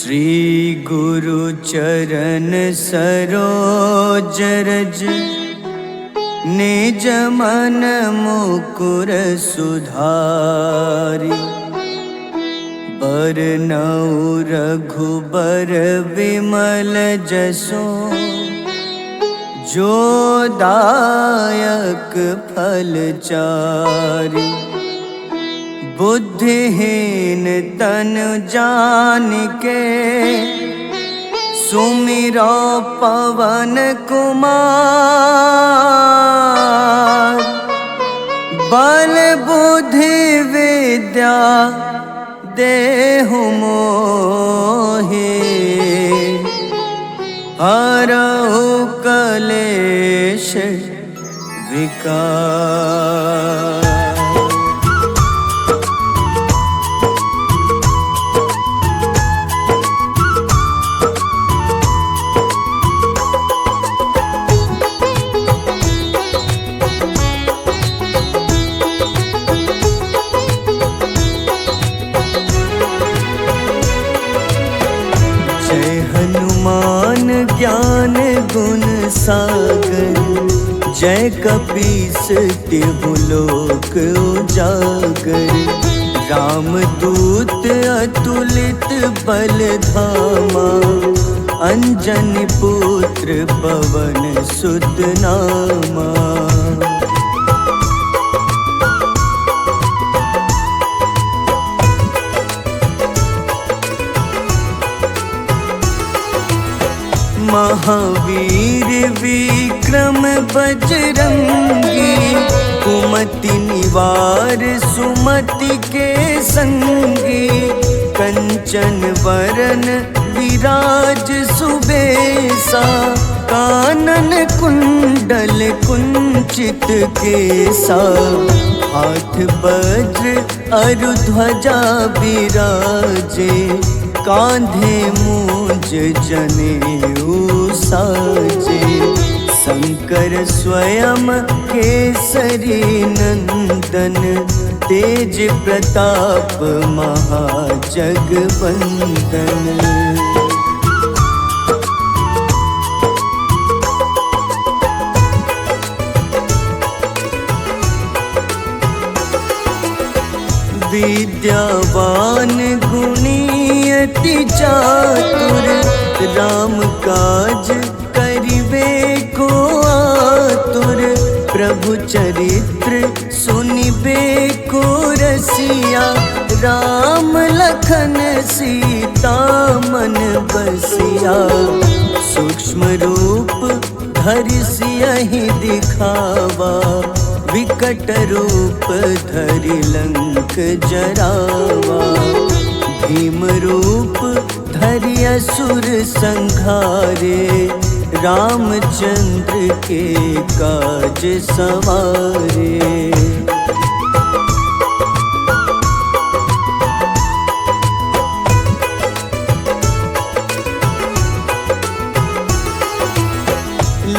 श्री गुरु चरण सरोज रज निज मन मुकुर सुधारि। बरनउँ रघुबर विमल जसो जो दायक फल चारि। बुद्धिहीन तनु जानिके सुमिरो पवन कुमार। बल बुद्धि विद्या देहु मोहि हरहु कलेश विकार। जय हनुमान ज्ञान गुण सागर। जय कपीस तिहु लोक उजागर। रामदूत अतुलित बल धामा। अंजनी पुत्र पवन सुत नामा। महावीर विक्रम बजरंगी। कुमति निवार सुमति के संगी। कंचन वरन विराज सुबेसा। कानन कुंडल कुंचित केसा। हाथ वज्र अरु ध्वजा बिराजे। कांधे मूंज जनेऊ साजे। शंकर स्वयं केसरी नंदन। तेज प्रताप महाजगवंदन। विद्यावान गुणी अति चातुर। राम काज करिबे को आतुर। प्रभु चरित्र सुनिबे को रसिया। राम लखन सीता मन बसिया। सूक्ष्म रूप धरि सियहि दिखावा। विकट रूप धरि लंक जरावा। भीम रूप धरि असुर संहारे। रामचंद्र के काज सवारे।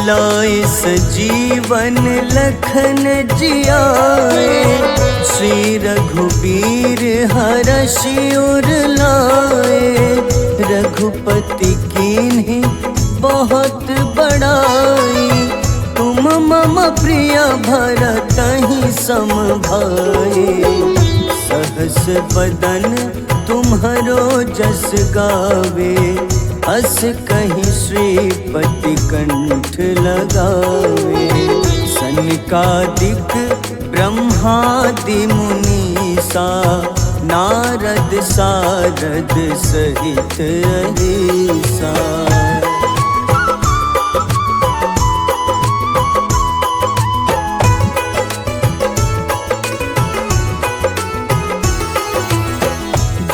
लाए सजीवन लखन जियाए। श्री रघुबीर हरषि उर लाए। रघुपति कीन्ही बहुत बड़ाई। तुम मम प्रिय भरतहि सम भाई। सहस बदन तुम्हरो जस गावे। अस कहीं श्रीपति कंठ लगावे। सनकादिक ब्रह्मादि मुनीसा। नारद सारद सहित अहिसा।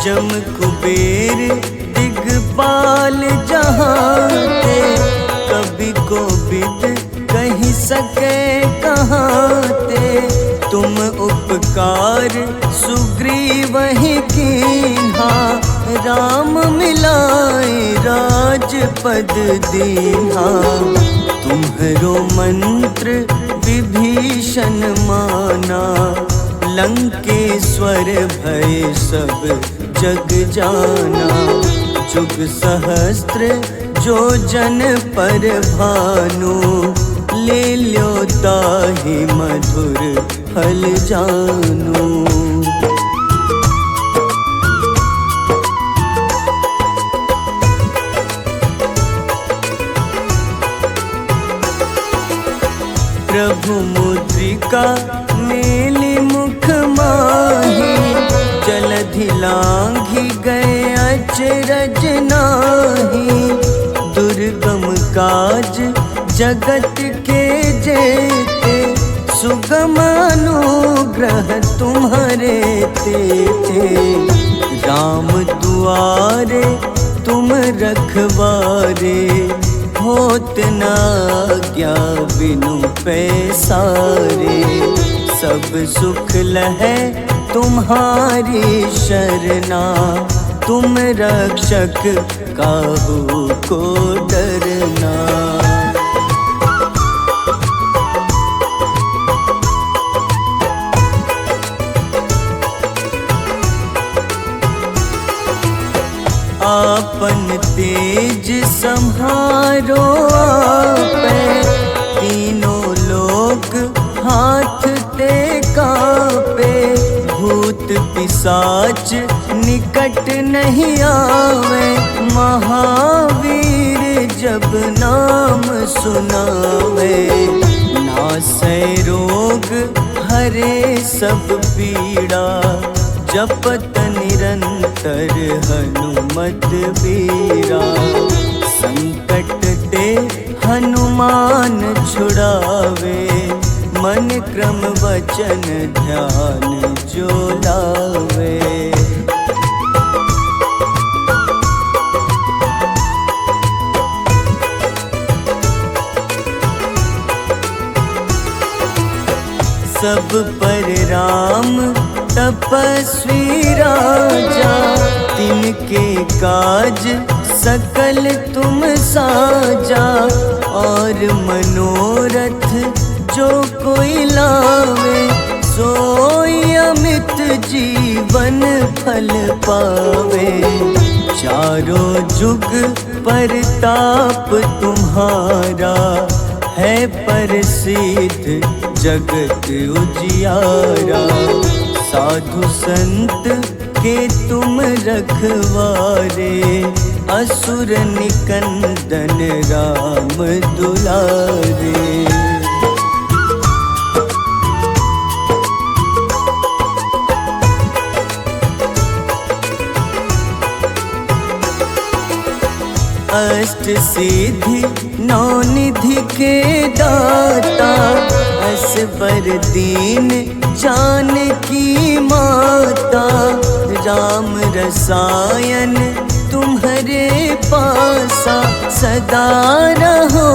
जम कुबेर दिगपाल जहाते। कवि कोविद कहि सके कहाते। तुम उपकार सुग्रीवहि कीन्हा। राम मिलाए राजपद दीन्हा। तुम्हरो मंत्र विभीषण माना। लंकेश्वर भय सब जग जाना। जुग सहस्त्र जो जन पर भानु, ले ल्यो ताहि मधुर फल जानू। प्रभु मुद्रिका मेली मुख माही, जलधि लांघि गए अचरज नाही। दुर्गम काज जगत के जेते, सुगम अनुग्रह तुम्हारे तेते। राम दुआरे तुम रखवारे, होत न आज्ञा बिनु पैसारे। सब सुख लहै तुम्हारी शरणा, तुम रक्षक काहू को डरना। आपन तेज सम्हारो आपै, तीनों लोक हाथ ते कापे। भूत पिशाच निकट नहीं आवे, महावीर जब नाम सुनावे। नासै रोग हरे सब पीड़ा, जपत निरंतर हनुमत बीरा। संकट ते हनुमान छुड़ावे, मन क्रम वचन ध्यान जो लावे। सब पर राम तपस्वी राजा, तिनके काज सकल तुम साजा। और मनोरथ जो कोई लावे, सोई अमित जीवन फल पावे। चारों जुग परताप तुम्हारा, है प्रसिद्ध जगत उजियारा। साधु संत के तुम रखवारे, असुर निकंदन राम दुलारे। अष्ट सिद्धि नौ निधि के दाता, असबर दीन जानकी माता। राम रसायन तुम्हारे पासा, सदा रहो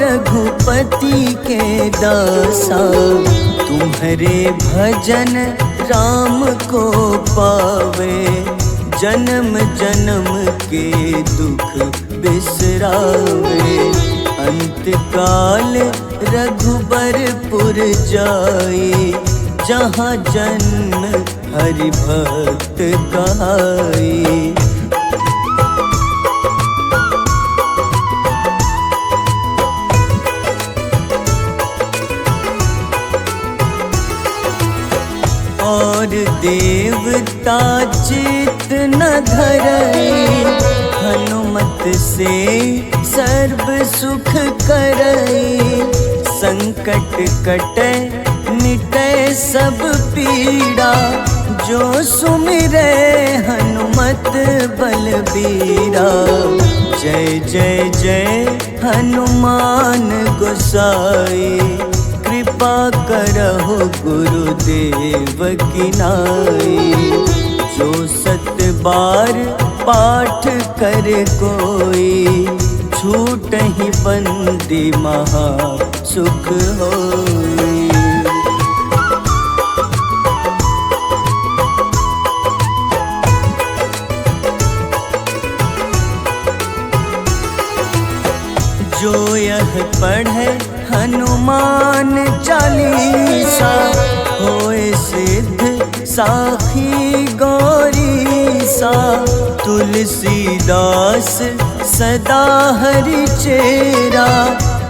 रघुपति के दासा। तुम्हारे भजन राम को पावे, जन्म जन्म के दुख बिसरावे। अंत काल रघुबरपुर जाई, जहाँ जन्म हरि भक्त कहाई। और देवता चित न धरई, हनुमत से सर्व सुख करई। संकट कटै मिटै सब पीड़ा, जो सुमिरै हनुमत बलबीरा। जय जय जय हनुमान गोसाई, कृपा करहु गुरुदेव की नाई। जो 7 बार पाठ करे कोई, छूटहि बंदी महा सुख होई। जो यह पढ़े हनुमान चालीसा, होए सिद्ध साखी गौरीसा। तुलसीदास सदा हरि चेरा,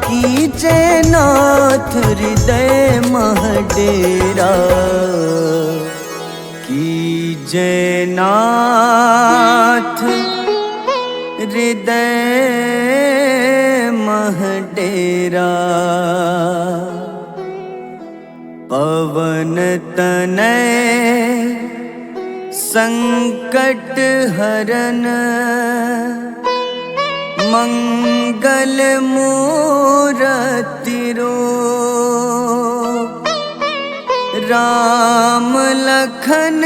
कीजे नाथ हृदय मह डेरा। कीजे नाथ हृदय मह डेरा। पवन तनय संकट हरन, मंगल मूरति रूप। राम लखन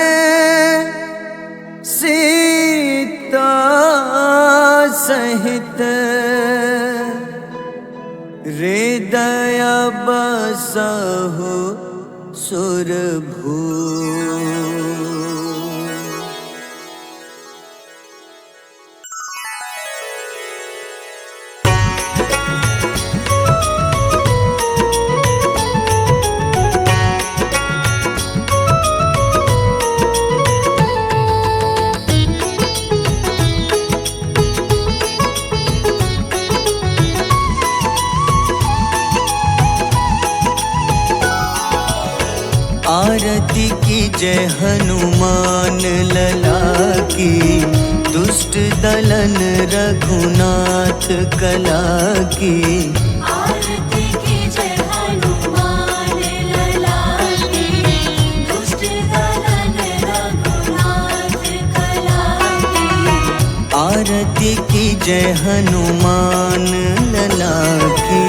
सीता सहित, हृदय बसहु सुरभूप। आरती की जय हनुमान लला की, दुष्ट दलन रघुनाथ कला की। आरती की जय हनुमान लला की, दुष्ट दलन रघुनाथ कला की। आरती की जय हनुमान लला की।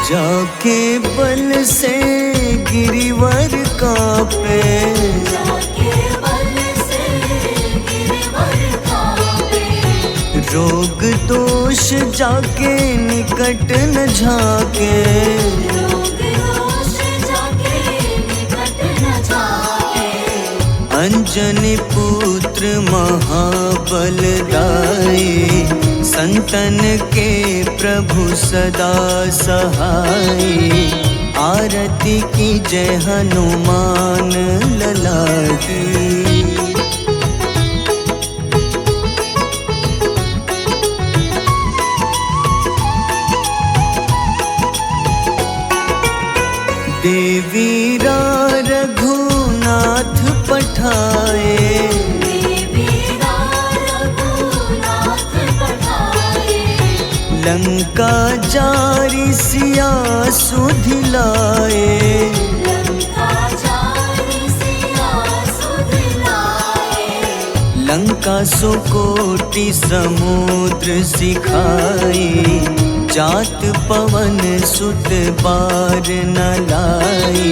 जाके बल से गिरिवर कांपे, जाके बल से गिरवर कांपे। रोग दोष जाके निकट न झाके। रोग दोष जाके निकट न जाके। अंजनी पुत्र महाबलदाई, संतन के प्रभु सदा सहाय। आरती की जय हनुमान लला की। देवीरा रघुनाथ पठाए, लंका जारी सिया सुधिलाए। लंका सुकोटि समुद्र सिखाए, जात पवन सुत बार न लाए।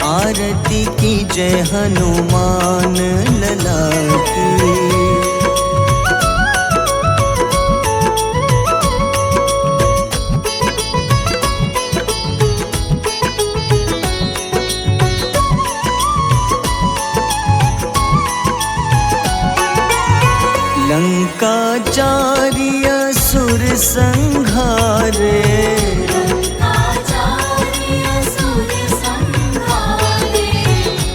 आरती की जय हनुमान लला की। लंका जारी असुर संघारे,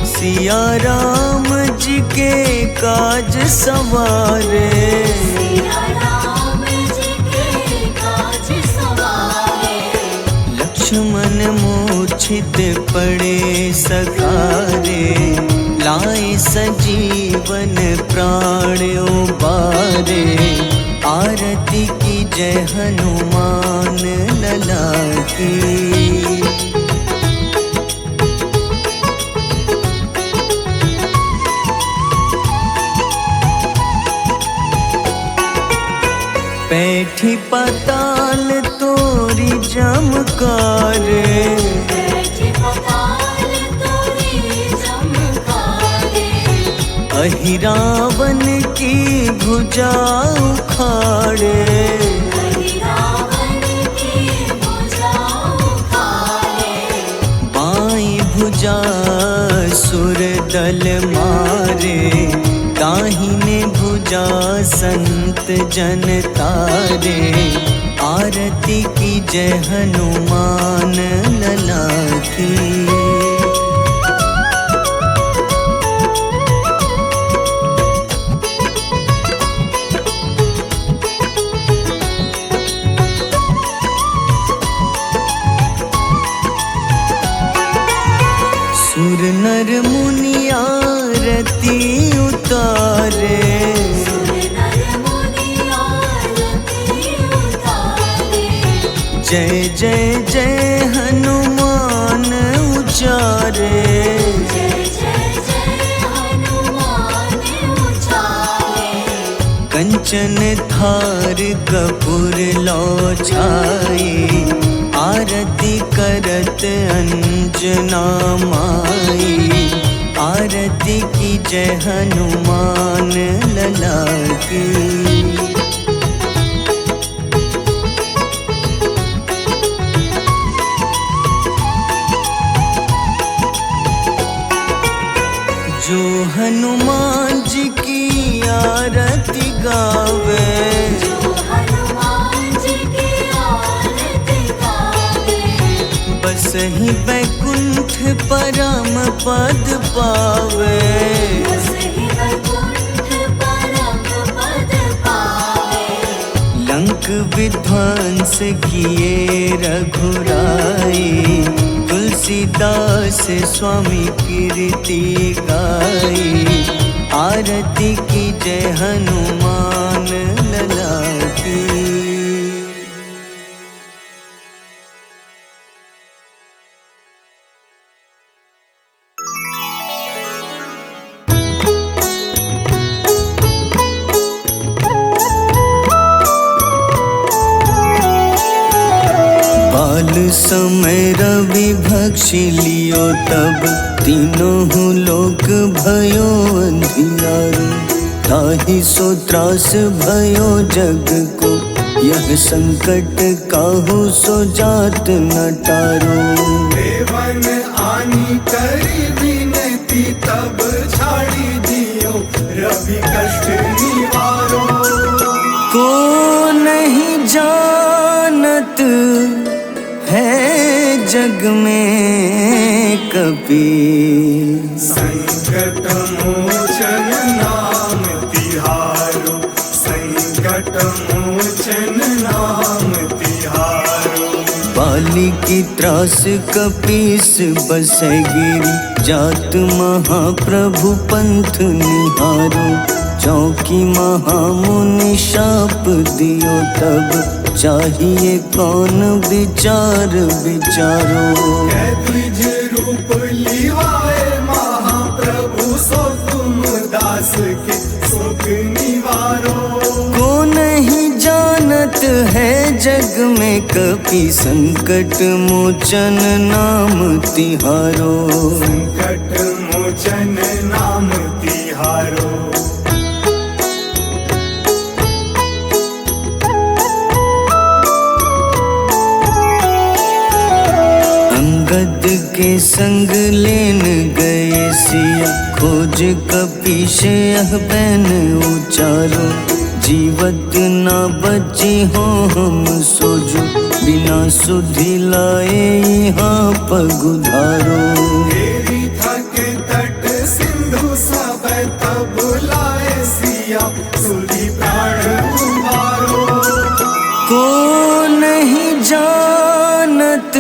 सिया राम जी के काज सवारे। लक्ष्मण मूर्छित पड़े सकारे, लाए सजीवन प्राण उबारे। आरती की जय हनुमान लला की। बैठी पाताल तोरी जमकारे, अहिरावन की भुजा उखाड़े। बाईं भुजा सुर दल मारे, दाहिने भुजा संत जन तारे, आरती की जय हनुमान लला की। सुर नर मुनि आरती उतारे, जय जय जय हनुमान उचारे। कंचन थार कपूर लो छाई, आरती करत अंजना माई। आरती की जय हनुमान लला की। जो हनुमान जी की आरती गावे, बस ही बैकुंठ परम पद पावे। लंक विध्वंस किए रघुराई, तुलसीदास स्वामी कीर्ति गाई। आरती की जय हनुमान लला की। बाल समय रवि भक्षी लियो, तब तीनों लोक भयो अंधियारो। ताहि सो त्रास भयो जग को, यह संकट काहू सो जात न टारो। देवन आनी करी विनती, तब छाड़ी दियो रवि कष्ट निवारो। को नहीं जानत है जग में कपि, संकट मोचन नाम तिहारो। संकट मोचन नाम तिहारो। बाली की त्रास कपीस बसै गिरी, जात महाप्रभु पंथ निहारो। चौकी महामुनि शाप दियो, तब चाहिए कौन विचार विचारो। द्विज रूप लिवाए महाप्रभु, सो तुम दास के सुख निवारो। को नहीं जानत है जग में कपि, संकट मोचन नाम तिहारो। संकट मोचन नाम तिहारो। अंगद के संग लेन गए सिया, खोज कपीश यह बैन उचारो। जीवत ना बची हो हम सोजो, बिना सुधि लाए यहाँ पगुधारो। तेरी थके तट सिंधु सब तब लाए सिया, सुधि प्राण उबारो। को नहीं जानत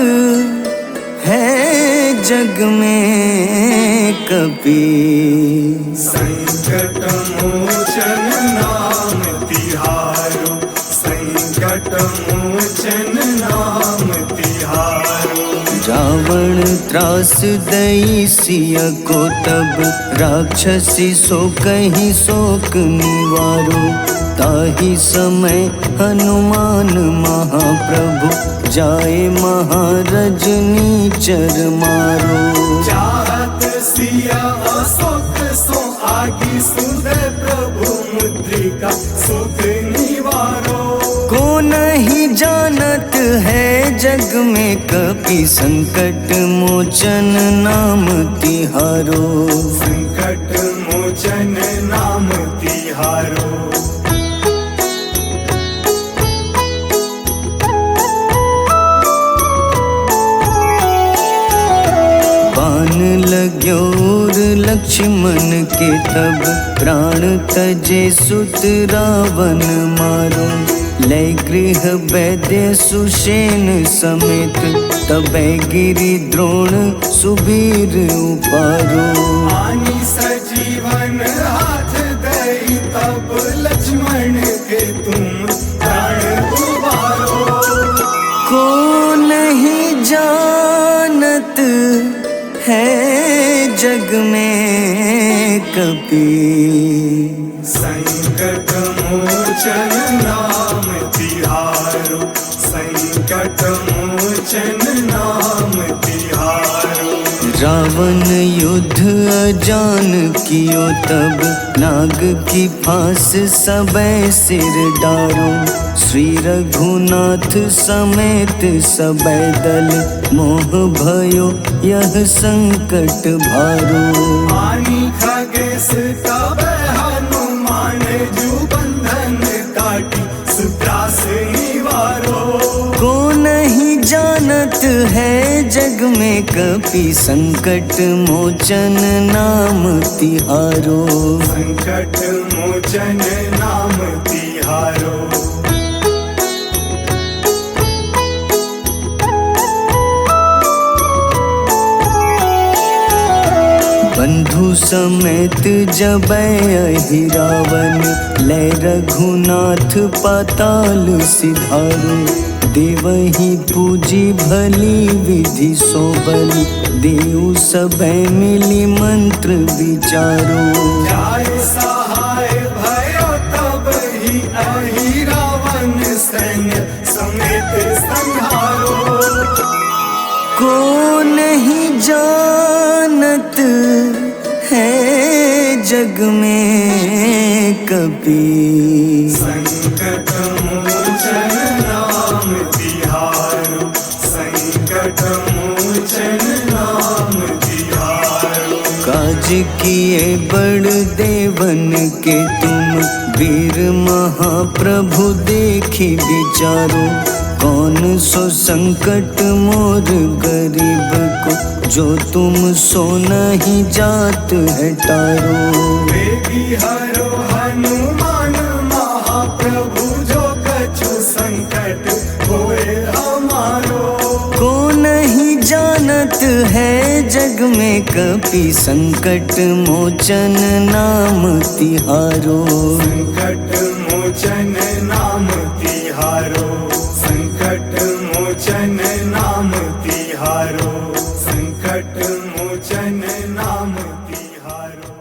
है जग में कपि, संकट मोचन नाम तिहारो। संकट मोचन नाम तिहारो। रावण त्रास दई सिया को, तब राक्षसी सो कहीं शोक निवारो। ताहि समय हनुमान महाप्रभु, जाए महारजनी चर मारो। चाहत सिया अशोक सो आगी, सुधे प्रभु मुद्रिका सुख निवारो। को नहीं जानत है जग में कपि, संकट मोचन नाम तिहारो। संकट मोचन नाम लक्ष्मण के तब प्राण तजे सुत रावण मारो। लय गृह वैद्य सुषेण समेत तबै गिरि द्रोण सुबीर उपारो। आनी सजीवन हाथ दई तब लक्ष्मण के तुम प्राण उबारो। को नहीं जानत है जग में कपि, संकट मोचन नाम तिहारो। संकट मोचन नाम तिहारो। रावण युद्ध अजान कियो तब नाग की फांस सबै सिर डारो। श्री रघुनाथ समेत सबै दल मोह भयो यह संकट भारो। आनी खगेश तब हनुमान जू बंधन काटी सुत्रास निवारो। को नहीं जानत है जग में कपि, संकट मोचन नाम तिहारो। संकट मोचन नाम तिहारो। बंधु समेत जबै अहि रावण, लय रघुनाथ पाताल सिधारो। देवहि पूजी भली विधि सोबल, देव सबै मिली मंत्र विचारो। जाय सहाय भयो तब ही अहि रावण सैन्य समेत संहारो। को नहीं जानत है जग में कपि, संकट मोचन नाम तिहारो। संकट मोचन नाम तिहारो। काज किए बड़ देवन के तुम, वीर महाप्रभु देखी विचारो। कौन सो संकट मोर गरीब को, जो तुम सो नहीं जात है टारो। बेगी हरो हनुमान महाप्रभु, जो कछु संकट होए हमारो। को नहीं जानत है जग में कपि, संकट मोचन नाम तिहारो। संकट मोचन नाम तिहारो। संकट मोचन नाम तिहारो। संकट मोचन नाम तिहारो।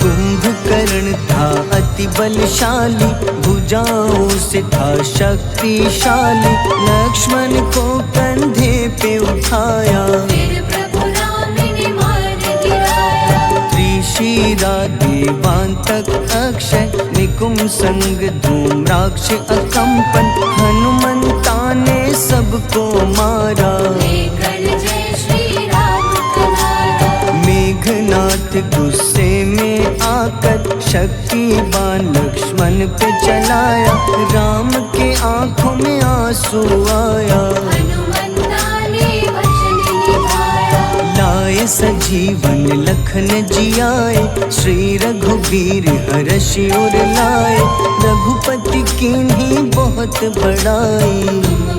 कुंभकर्ण था अति बलशाली, भुजाओं से था शक्तिशाली। लक्ष्मण को कंधे पे उठाया, फिर प्रभु राम ने मार गिराया। त्रिशिरा देवांतक अक्षय, निकुंभ संग धूम्राक्ष अकंपन। हनुमंता ने सबको मारा, लेकर जय श्री राम कनारा। मेघनाथ गुस्से में आकर शक्तिवान लक्ष्मण पे चलाया। राम के आंखों में आंसू आया, हनुमंता ने वचन निभाया। लाए सजीवन लखन जियाए, श्री रघुबीर हर्षि उर लाए। रघुपति कीन्ही बहुत बड़ाई,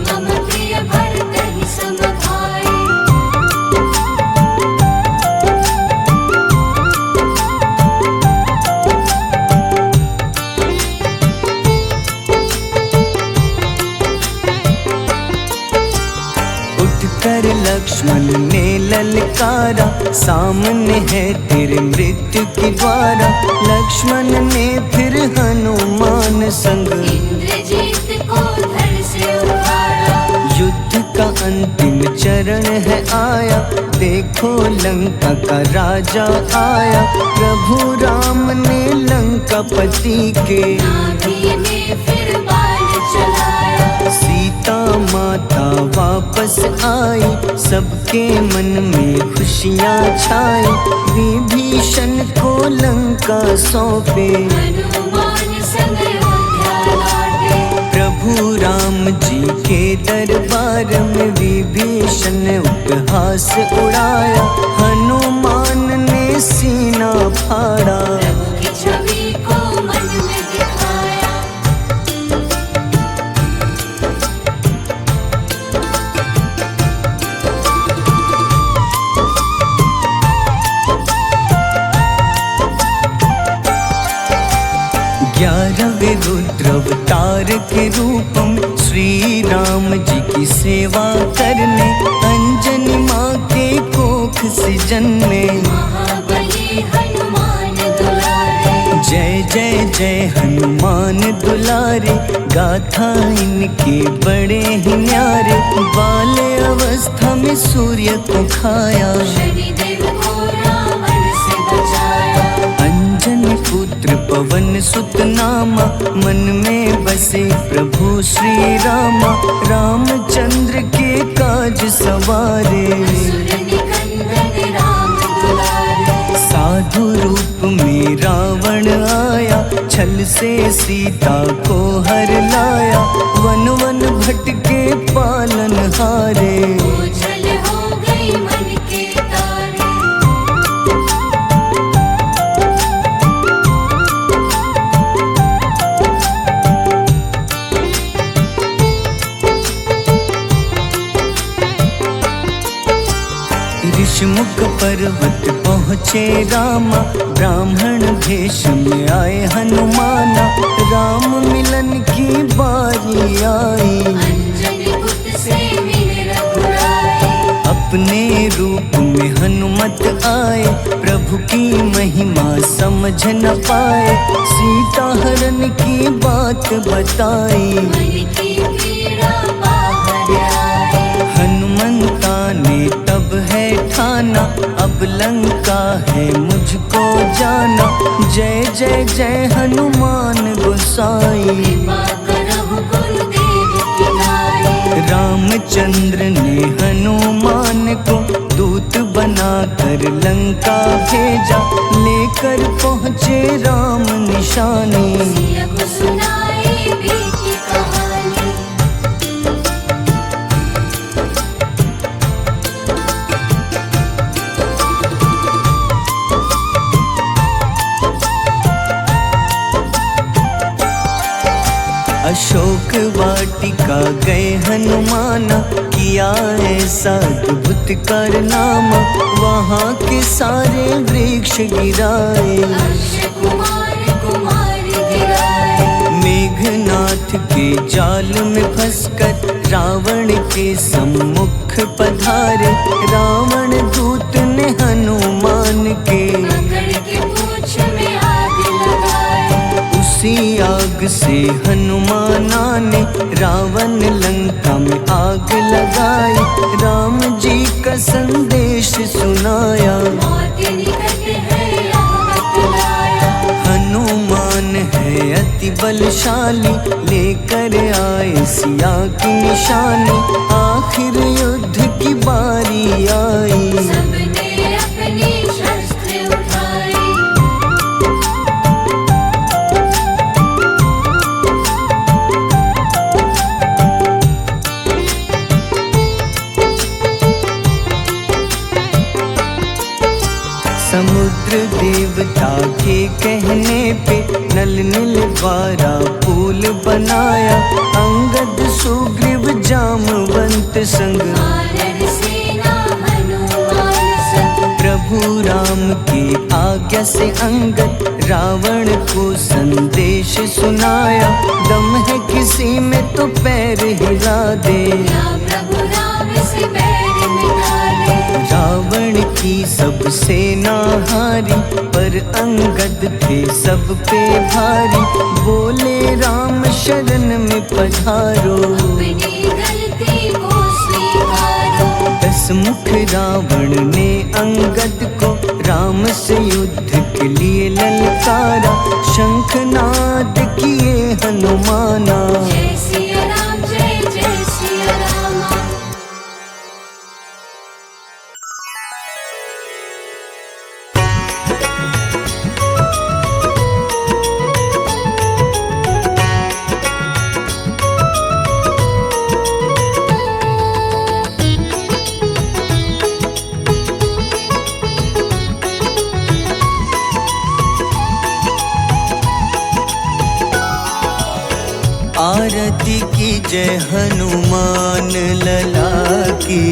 मम प्रिय भरत ही सम भाई। उठकर लक्ष्मण ने ललकारा, सामने है तेरे मृत्यु की द्वारा। लक्ष्मण ने फिर हनुमान संग, इंद्रजीत को धड़ से उतारा। युद्ध का अंतिम चरण है आया, देखो लंका का राजा आया। प्रभु राम ने लंकापति के, नाभि में फिर बाण चलाया। सीता माता वापस आई, सबके मन में खुशियाँ छाई। विभीषण को लंका सौंपे, हनुमान संग अयोध्या लौटे। प्रभु राम जी के दरबार में विभीषण ने उपहास उड़ाया। हनुमान ने सीना फाड़ा, प्रभु की छवि को मन में दिखाया। ग्यारहवें रुद्र अवतार के रूप में श्री राम जी की सेवा करने, अंजनी माँ के कोख से जन्मे। महाबली हनुमान दुलारे, जय जय जय हनुमान दुलारे, गाथा इनके बड़े ही न्यारे। बाल्य अवस्था में सूर्य को खाया, शनिदेव को रावण से बचाया। अंजनी पुत्र पवन सुत नामा, मन में बसे प्रभु श्री रामा। रामचंद्र के काज सवारे, असुर निकंदन राम दुलारे। साधु रूप में रावण आया, छल से सीता को हर लाया। वन वन भटके पालन हारे, ओझल हो गई मन के तारे। ऋषिमुख पर्वत पहुँचे रामा, ब्राह्मण भेष में आए हनुमाना। राम मिलन की बारी आई, अंजनी पुत्र से मिले रघुराई। अपने रूप में हनुमत आए, प्रभु की महिमा समझ न पाए। सीता हरण की बात बताई, मन की पीड़ा बाहर आई। हनुमंता ने तब है ठाना, अब लंका है मुझको जाना। जय जय जय हनुमान गोसाई, कृपा करहु गुरुदेव की नाई। रामचंद्र ने हनुमान को दूत बनाकर लंका भेजा। लेकर पहुँचे राम निशानी, सिया को सुनाई बीती कहानी। अशोक वाटिका गए हनुमाना, किया ऐसा अद्भुत कारनामा। वहाँ के सारे वृक्ष गिराए, अक्षय कुमार कुमार गिराए। मेघनाथ के जाल में फंसकर रावण के सम्मुख पधारे। रावण दूत ने हनुमान के पकड़ के पूंछ में आग लगाए। उसी आग से हनुमाना ने रावण लंका में आग लगाई। राम जी का संदेश सुनाया, मौत निकट है यह बतलाया। हनुमान है अति बलशाली, लेकर आए सिया की निशानी। आखिर युद्ध की बारी आई, सबने अपनी शस्त्र उठाई। समुद्र देवता के कहने पे नल नील द्वारा पुल बनाया। अंगद सुग्रीव जामवंत संग, वानर सेना हनुमान संग। प्रभु राम की आज्ञा से अंगद रावण को संदेश सुनाया। दम है किसी में तो पैर हिला दे, या प्रभु राम से बैर मिटा दे। रावण की सब सेना हारी, पर अंगद थे सब पे भारी। बोले राम शरण में पधारो, अपनी गलती को स्वीकारो। दस मुख रावण ने अंगद को राम से युद्ध के लिए ललकारा। शंखनाद किए हनुमाना, जय सिया राम जय जय सिया जय हनुमान लला की,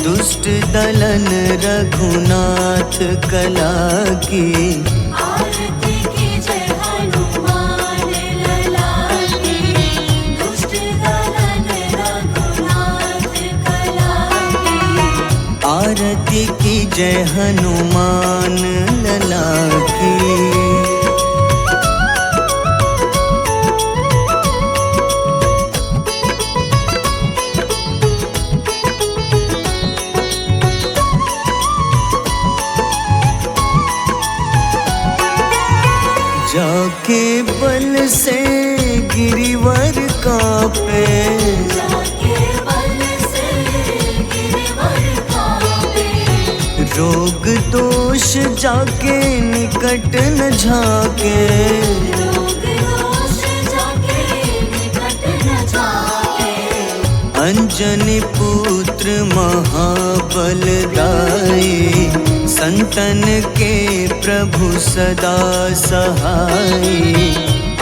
दुष्ट दलन रघुनाथ कला की। आरती की जय हनुमान लला की, दुष्ट दलन रघुनाथ कला की। आरती की जय हनुमान लला की। जाके बल से गिरिवर कांपे, जाके बल से गिरवर कांपे। रोग दोष जाके निकट न झाके। रोग दोष जाके निकट न जाके। अंजनी पुत्र महाबलदाई, संतन के प्रभु सदा सहाय।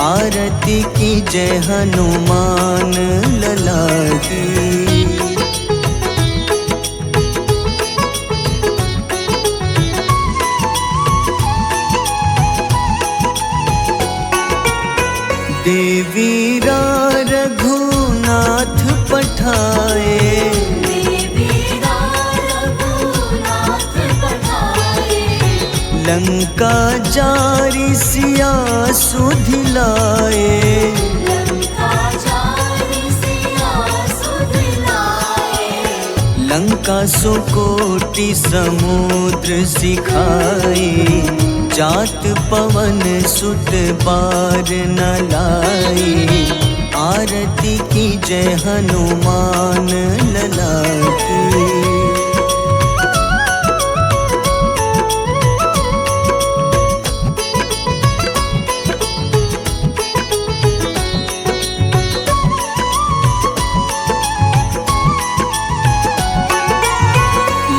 आरती की जय हनुमान लला की। देवीरा रघुनाथ पठाए, देवीरा रघुनाथ पठाए। लंका जारी सिया सुधिलाए। लंका जारी सिया सुधिलाए। लंका सुकोटि समुद्र सिखाए। जात पवन सुत बार न लाए। आरती की जय हनुमान लला की।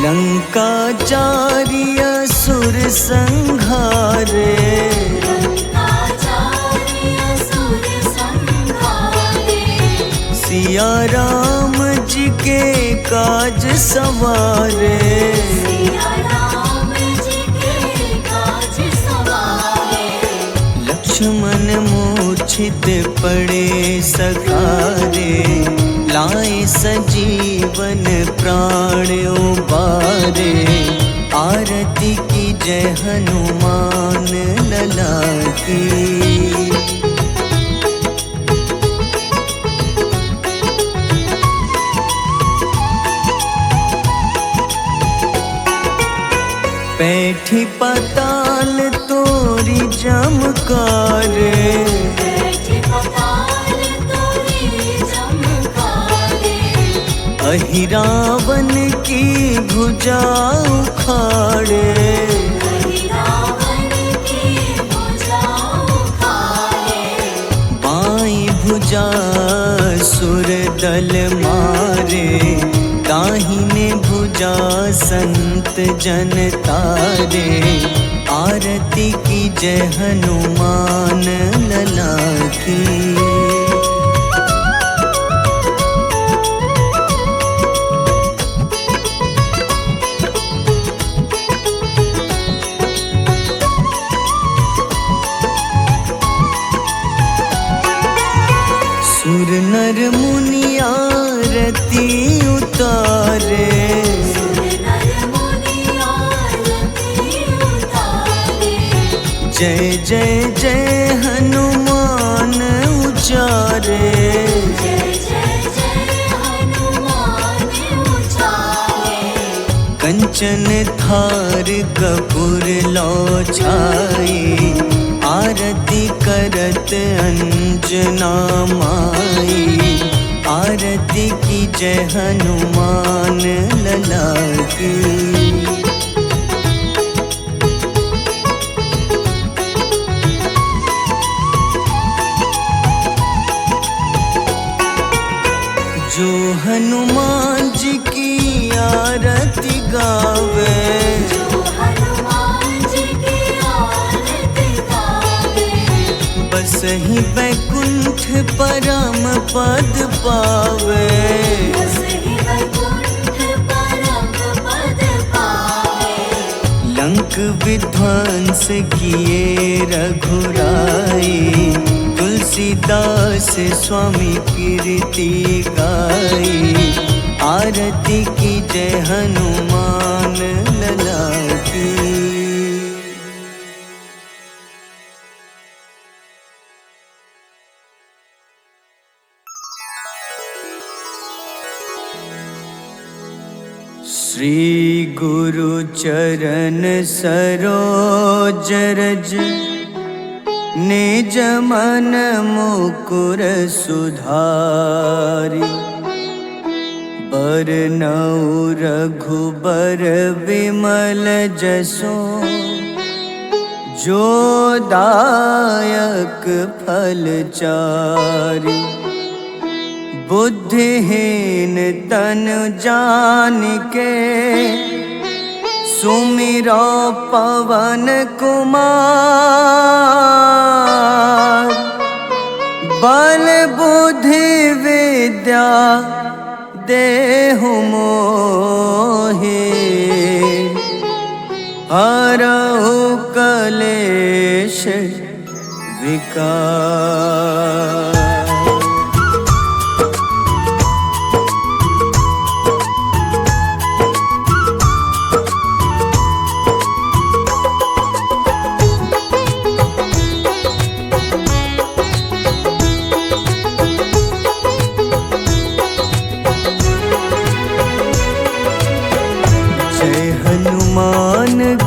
लंका जारी असुर संघारे। लंका जारी असुर संघारे। सिया राम जी के काज सवारे। सिया राम जी के काज सवारे। लक्ष्मण मूर्छित पड़े सखारे। लाए सजीवन प्राण उबारे। आरती की जय हनुमान लला की। बैठी पाताल तोरी जमकारे। बैठी पाताल तोरी जमकारे। अहिरावन की भुजा उखाड़े। रावण की भुजा उखाड़े। बाईं भुजा सुर दल मारे। दाहिने भुजा संत जन तारे। आरती की जय हनुमान लला की। सुर नर मुनि आरती उतारे। सुर नर मुनि आरती उतारे। जय जय जय हनुमान उचारे। जय जय जय हनुमान उचारे। कंचन थार कपूर लो छाई। आरती करत अंजना माई। आरती की जय हनुमान लला की। जो हनुमान जी की आरती गावे। जो हनुमान जी की आरती गावे। बस ही ही बैकुंठ परम पद पावे। बसहि वैकुंठ परम पद पावे। लंक विध्वंस किए रघुराई, तुलसीदास स्वामी कीर्ति गाई। आरती की जय हनुमान लला की। श्री गुरु चरण सरोज रज, निज मन मुकुर सुधारि। बरनउँ रघुबर विमल जसो, जो दायक फल चारि। बुद्धिहीन तनु जानिके, सुमिरो पवन कुमार। बल बुद्धि विद्या देहु मोहि, हरहु कलेश विकार।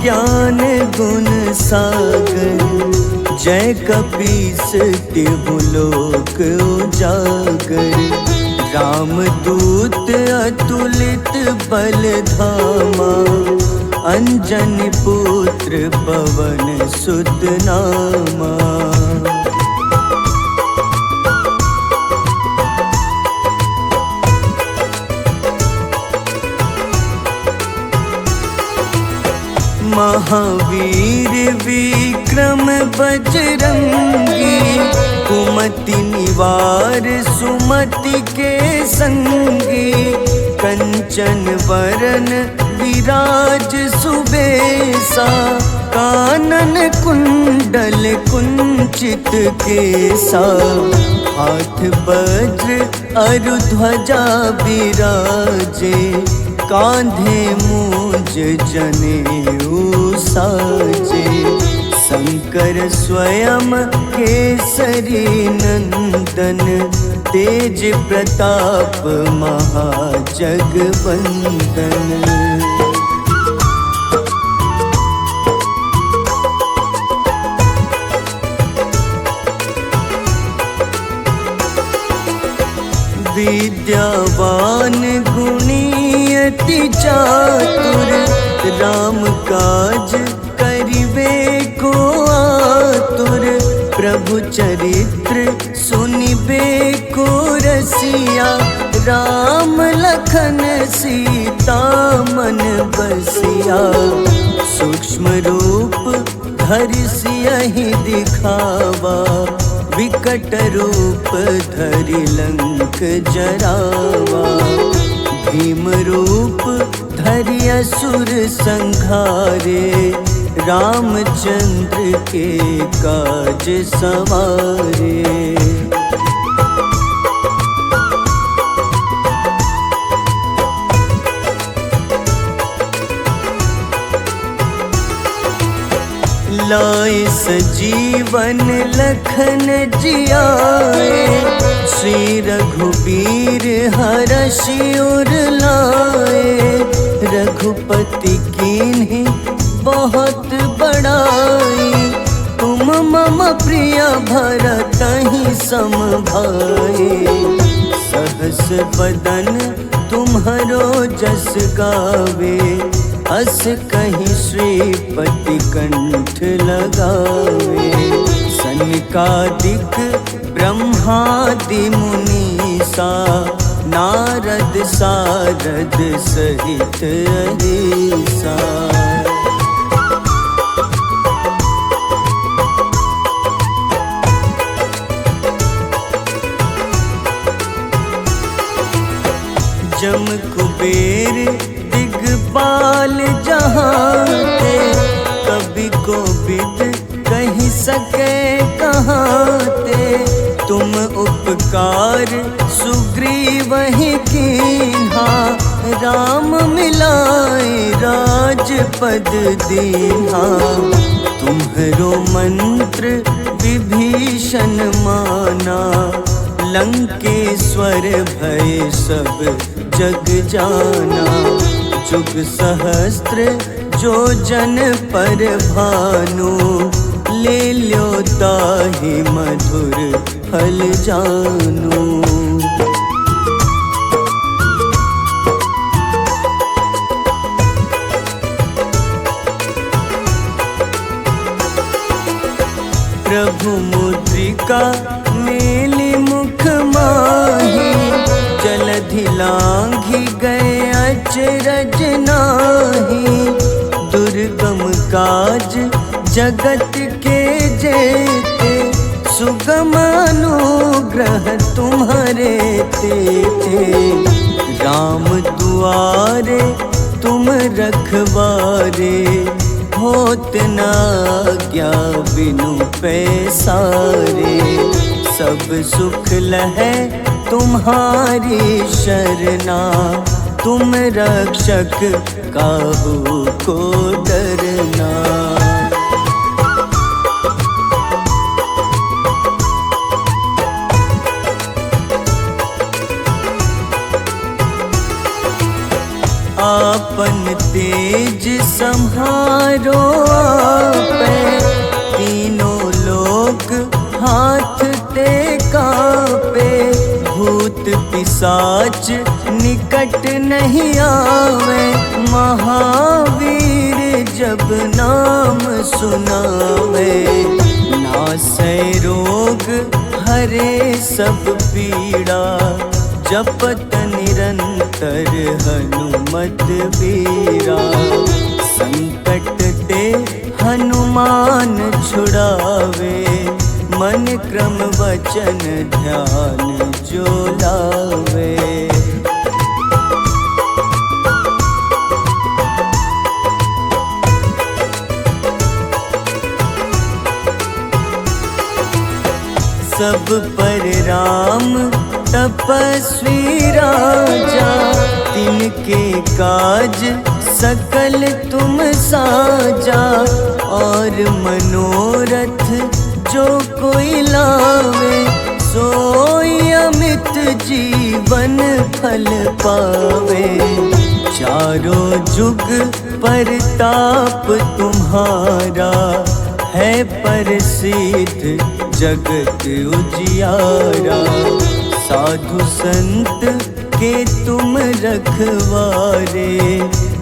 ज्ञान गुण सागर, जय कपीस तिहु लोक उजागर। रामदूत अतुलित बल धामा, अंजनी पुत्र पवन सुत नामा। महावीर विक्रम बजरंगी, कुमति निवार सुमति के संगी। कंचन वरन विराज सुबेसा, कानन कुंडल कुंचित केसा। हाथ वज्र अरु ध्वजा बिराजे, कांधे मूंज जनेऊ साजे। शंकर स्वयं केसरी नंदन, तेज प्रताप महाजगवंदन। विद्यावान गुणी अति चातुर, राम काज करिबे को आतुर। प्रभु चरित्र सुनिबे को रसिया, राम लखन सीता मन बसिया। सूक्ष्म रूप धरि सियहि दिखावा, विकट रूप धरि लंक जरावा। भीम रूप धरि असुर संहारे, रामचंद्र के काज सवारे। लाए सजीवन लखन जियाए, श्री रघुबीर हरषि उर लाए। रघुपति कीन्ही बहुत बड़ाई, तुम मम प्रिय भरतहि सम भाई। सहस बदन तुम्हरो जस गावे, अस कहीं श्रीपति कंठ लगावे। सनकादिक ब्रह्मादि मुनीसा, नारद सारद सहित अहिसा। कुबेर दिगपाल जहाँते, कभी को विद कही सके कहाँते। तुम उपकार सुग्रीव ही कीन्हा, राम मिलाए राजपद दीन्हा। तुम्हरो मंत्र विभीषण माना, लंकेश्वर भय सब जग जाना। जुग सहस्त्र जो जन पर भानु, ले ल्यो ताहि मधुर फल जानू। प्रभु मुद्रिका मेली मुख माही, जलधि लांघि गए अचरज नाही। दुर्गम काज जगत के जेते, सुगम अनुग्रह तुम्हारे तेते। राम दुआरे तुम रखवारे, होत न आज्ञा बिनु पैसारे। सब सुख लहै तुम्हारी शरणा, तुम रक्षक काहू को डरना। आपन तेज सम्हारो आपै, तीनों लोक हाथ ते कांपे। भूत पिशाच निकट नहीं आवे, महावीर जब नाम सुनावे। नासै रोग हरे सब पीड़ा, जपत निरंतर हनुमत बीरा। संकट ते हनुमान छुड़ावे, मन क्रम वचन ध्यान जो लावे। सब पर राम तपस्वी राजा, तिनके काज सकल तुम साजा। और मनोरथ जो कोई लावे, सोई अमित जीवन फल पावे। चारों जुग परताप तुम्हारा, है प्रसिद्ध जगत उजियारा। साधु संत के तुम रखवारे,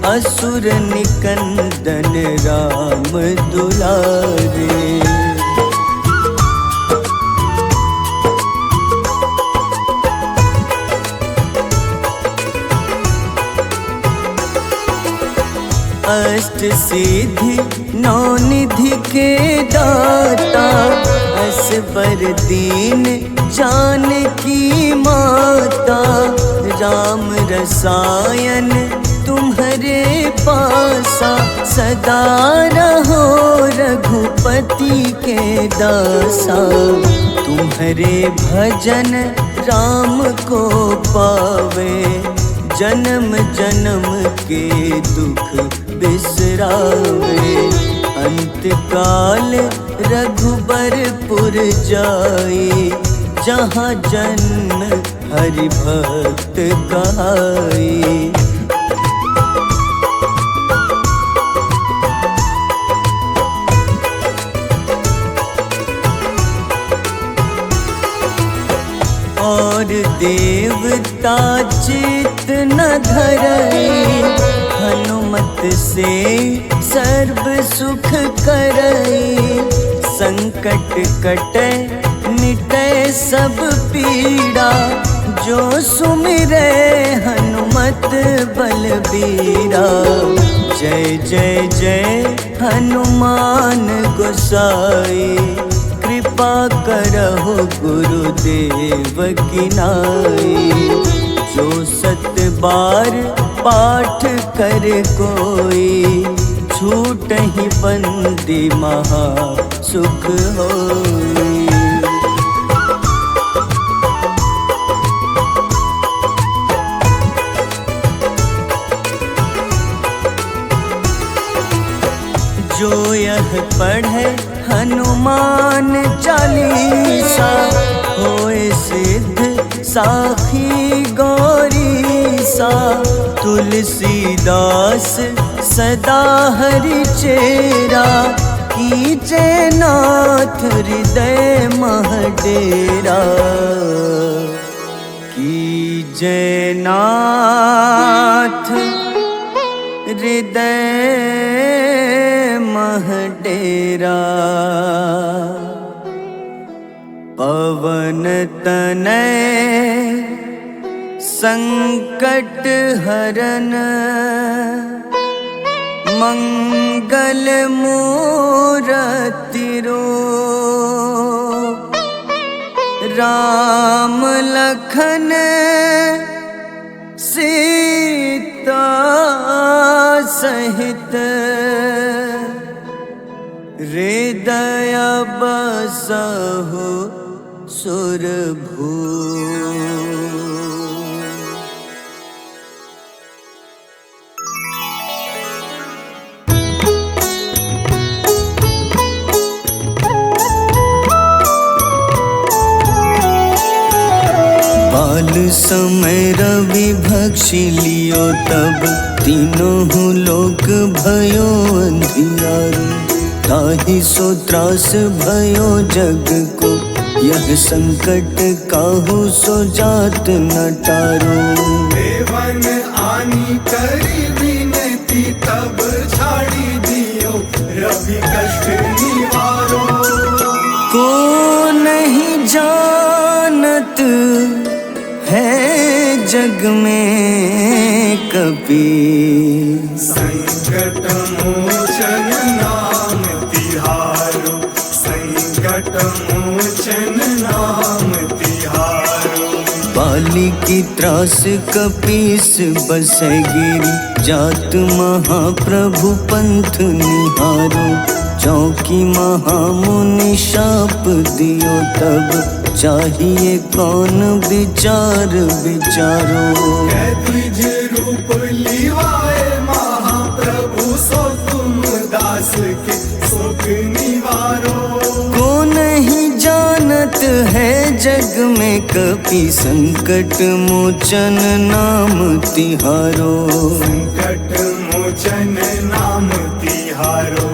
असुर निकंदन राम दुलारे। अष्ट सिद्धि नौ निधि के दाता, असबर दीन जानकी माता। राम रसायन तुम्हारे पासा, सदा रहो रघुपति के दासा। तुम्हारे भजन राम को पावे, जन्म जन्म के दुख बिसरावे। अंत काल रघुबरपुर जाई, जहाँ जन्म हरि भक्त कहाई। और देवता चित न धरई, हनुमत से सर्व सुख करई। संकट कटे मिटे सब पीड़ा, जो सुमिरे हनुमत बलबीरा। जय जय जय हनुमान गोसाई, कृपा करहु गुरुदेव की नाई। जो 7 बार पाठ कर कोई, छूटहि बंदी महा सुख होई। जो यह पढ़े हनुमान चालीसा, होए सिद्ध साखी गौरीसा। तुलसीदास सदा हरि चेरा, कीजे नाथ हृदय मह डेरा। कीजे नाथ हृदय मह डेरा। पवन तनय संकट हरन, मंगल मूरति रूप। राम लखन सीता सहित, हृदय बसहु सुरभूप। बाल समय रवि भक्षि लियो, तब तीनों लोक भयो अंधियारो। ताहि सो त्रास भयो जग को, यह संकट काहू सो जात न टारो। देवन आनी करी विनती, तब झाड़ी दियो रवि कष्ट निवारो। को नहीं जानत है जग में कपि, संकट मोचन नाम तिहारो। संकट मोचन नाम तिहारो। बाली की त्रास कपीस बसै गिरी, जात महाप्रभु पंथ निहारो। चौकी महामुनि शाप दियो, तब चाहिए कौन विचार विचारो। द्विज रूप लिवाए महाप्रभु, सो तुम दास के शोक निवारो। को नहीं जानत है जग में कपि, संकट मोचन नाम तिहारो। संकट मोचन नाम तिहारो।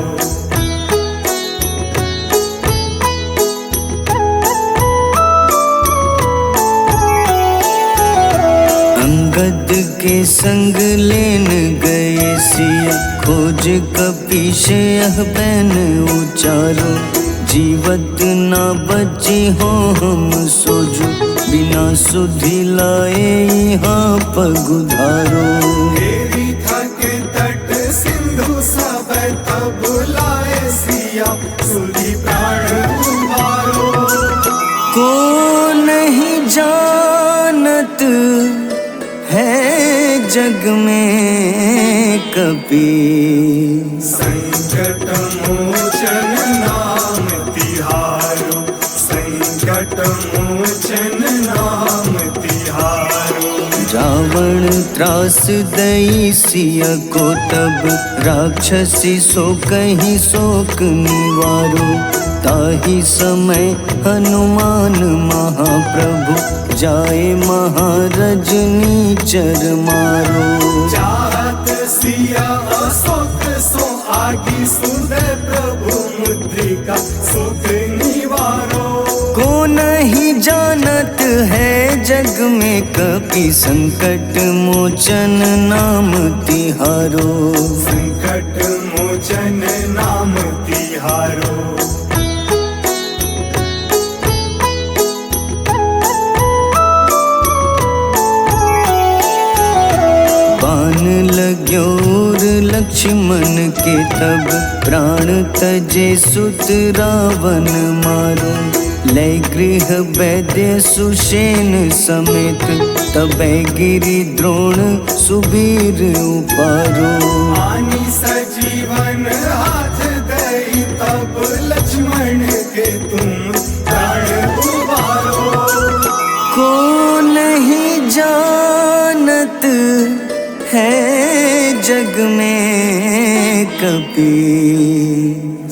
अंगद के संग लेन गए सिया, खोज कपीश यह बैन उचारो। जीवत ना बची हो हम सोजो, बिना सुधि लाए यहाँ पगुधारो। देवी थके तट सिंधु सब, तब लाए सिया सुधि प्राण उबारो। को नहीं जानत है जग में कपि, संकट मोचन नाम तिहारो। संकट मोचन नाम तिहारो। रावण त्रास दई सिया को, तब राक्षसी सो कहीं शोक निवारो। ताहि समय हनुमान महाप्रभु, जाए महारजनी चर मारो। चाहत सिया अशोक सो आगी, सुदय प्रभु मुद्रिका सुख निवारो। को नहीं जानत है जग में कपि, संकट मोचन नाम तिहारो। संकट मोचन नाम तिहारो। बाण लग्योर लक्ष्मण के, तब प्राण तजे सुत रावण मारो। लय गृह वैद्य सुषेण समेत तबै गिरि द्रोण सुबीर उपारो। आनी सजीवन हाथ दई तब लक्ष्मण के तुम प्राण उबारो। को नहीं जानत है जग में कपि,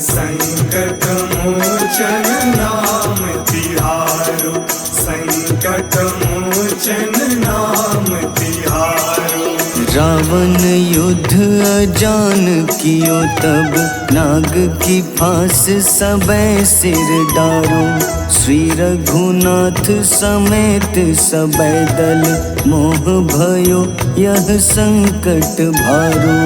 संकट मोचन नाम तिहारो, संकट मोचन नाम तिहारो। रावण युद्ध अजान कियो तब नाग की फांस सबै सिर डारो। श्री रघुनाथ समेत सबै दल मोह भयो यह संकट भारो।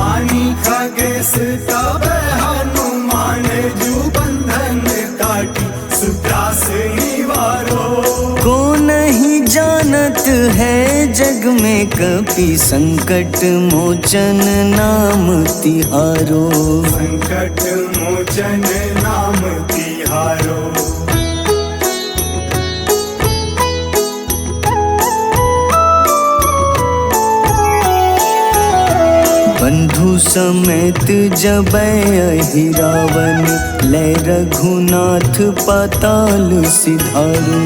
आनी खगेश तब हनुमान जू बंधन काटी सुत्रास निवारो। को नहीं जानत है जग में कपि, संकट मोचन नाम तिहारो। संकट मोचन नाम तिहारो। बंधु समेत जबै अहि रावण, लय रघुनाथ पाताल सिधारो।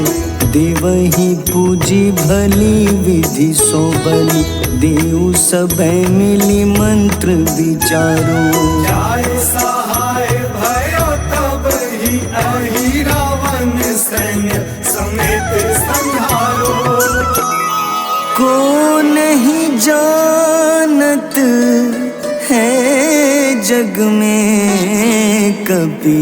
देवहि पूजी भली विधि सो बलि, देव सबै मिली मंत्र विचारो। जाय सहाय भयो तब ही अहि रावण सैन्य समेत संहारो। को नहीं जानत है जग में कपि,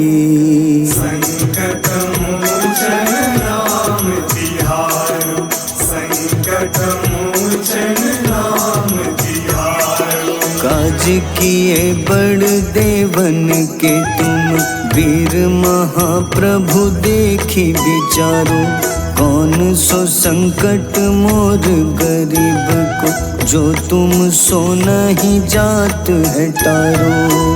संकट मोचन नाम तिहारो, संकट मोचन नाम तिहारो। काज किए बड़ देवन के तुम, वीर महाप्रभु देखी विचारो। कौन सो संकट मोर गरीब को, जो तुम सो नहीं जात है टारो।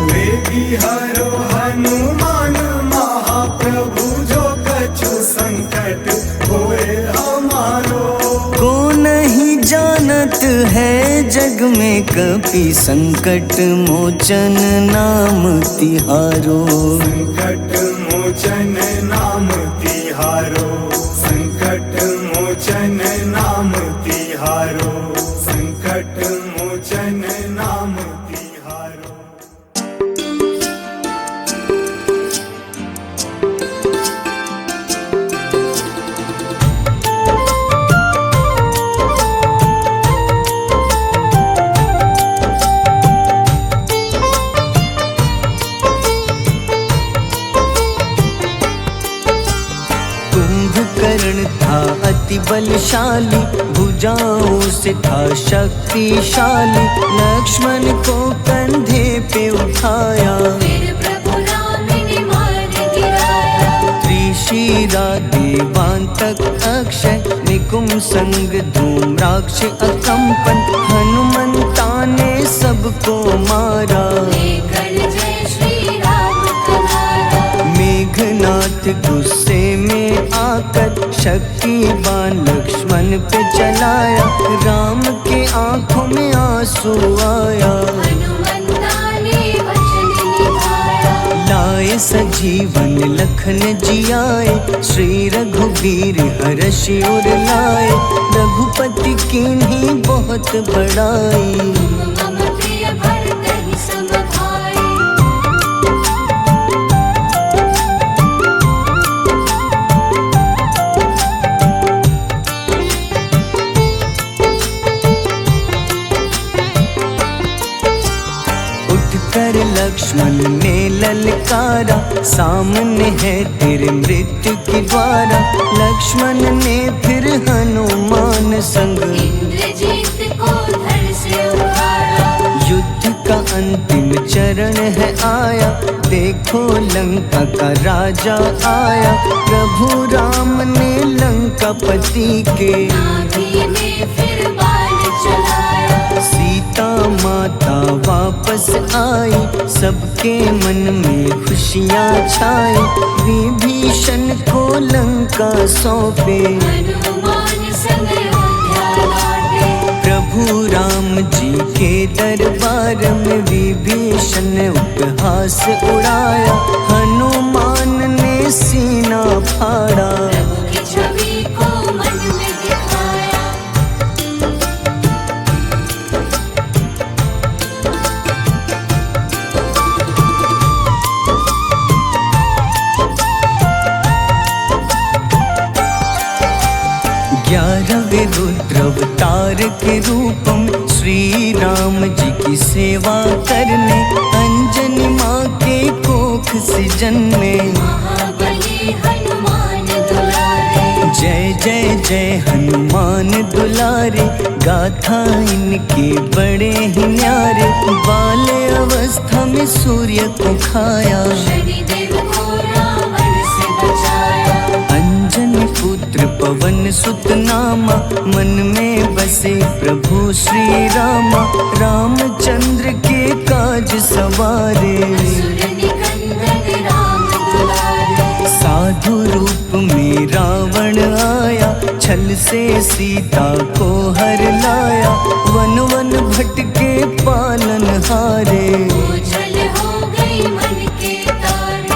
बेगी हरो हनुमान महाप्रभु, जो कछु संकट होए हमारो। को नहीं जानत है जग में कपि, संकट मोचन नाम तिहारो। संकट मोचन नाम तिहारो, संकट मोचन नाम तिहारो, संकट मोचन नाम तिहारो। कुंभकर्ण था अति बलशाली, भुजाओं से था शक्तिशाली। लक्ष्मण को कंधे पे उठाया, फिर प्रभु राम ने मार गिराया। त्रिशिरा देवांतक अक्षय, निकुंभ संग धूम्राक्ष अकंपन। हनुमंता ने सबको मारा, लेकर जय श्री राम तुम्हारा। मेघनाथ गुस्से में आकर शक्तिवान लक्ष्मण पे चलाया। राम के आंखों में आंसू आया, हनुमंता ने वचन निभाया। लाए सजीवन लखन जियाए, श्री रघुवीर हर्षि उर लाए। रघुपति कीन्ही बहुत बड़ाई, मम प्रिय भरत ही सम भाई। उठकर लक्ष्मण ने ललकारा, सामने है तेरे मृत्यु की द्वारा। लक्ष्मण ने फिर हनुमान संग, इंद्रजीत को धड़ से उतारा। युद्ध का अंतिम चरण है आया, देखो लंका का राजा आया। प्रभु राम ने लंकापति के, नाभि में फिर बाण चलाया। सीता माता वापस आई, सबके मन में खुशियाँ छाई। विभीषण को लंका सौंपे, हनुमान संग अयोध्या लौटे। प्रभु राम जी के दरबार में विभीषण ने उपहास उड़ाया। हनुमान ने सीना फाड़ा, प्रभु की छवि को मन में दिखाया। ग्यारहवें रुद्र अवतार के रूपम श्री राम जी की सेवा करने, अंजनी माँ के कोख से जन्मे। महाबली हनुमान दुलारे, जय जय जय हनुमान दुलारे, गाथा इनके बड़े ही न्यारे। बाल्य अवस्था में सूर्य को खाया, शनिदेव को रावण से बचाया। अंजनी पुत्र पवन सुत नामा, मन में बसे प्रभु श्री रामा। रामचंद्र के काज सवारे, असुर निकंदन राम दुलारे। साधु रूप में रावण आया, छल से सीता को हर लाया। वन वन भटके पालन हारे, ओझल हो गई मन के तारे।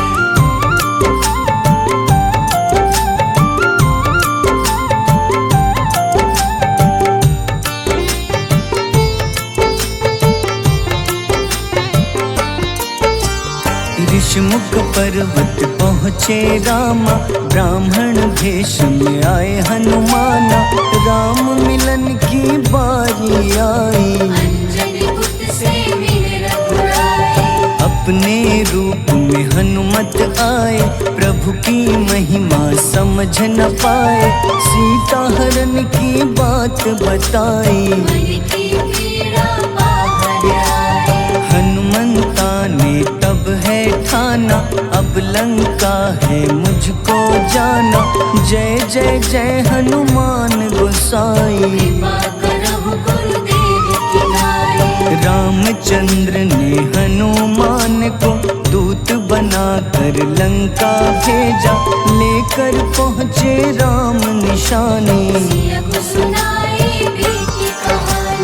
ऋषमुख पर्वत पहुँचे रामा, ब्राह्मण भेष में आए हनुमाना। राम मिलन की बारी आई, अंजनी पुत्र से मिल रघुराई। अपने रूप में हनुमत आए, प्रभु की महिमा समझ न पाए। सीता हरण की बात बताई, मन की पीड़ा बाहर आई। हनुमंता ने तब है ठाना, अब लंका है मुझको जाना। जय जय जय हनुमान गोसाई, कृपा करहु गुरुदेव की नाई। रामचंद्र ने हनुमान को दूत बनाकर लंका भेजा। लेकर पहुँचे राम निशानी, सिया को सुनाई बीती कहानी।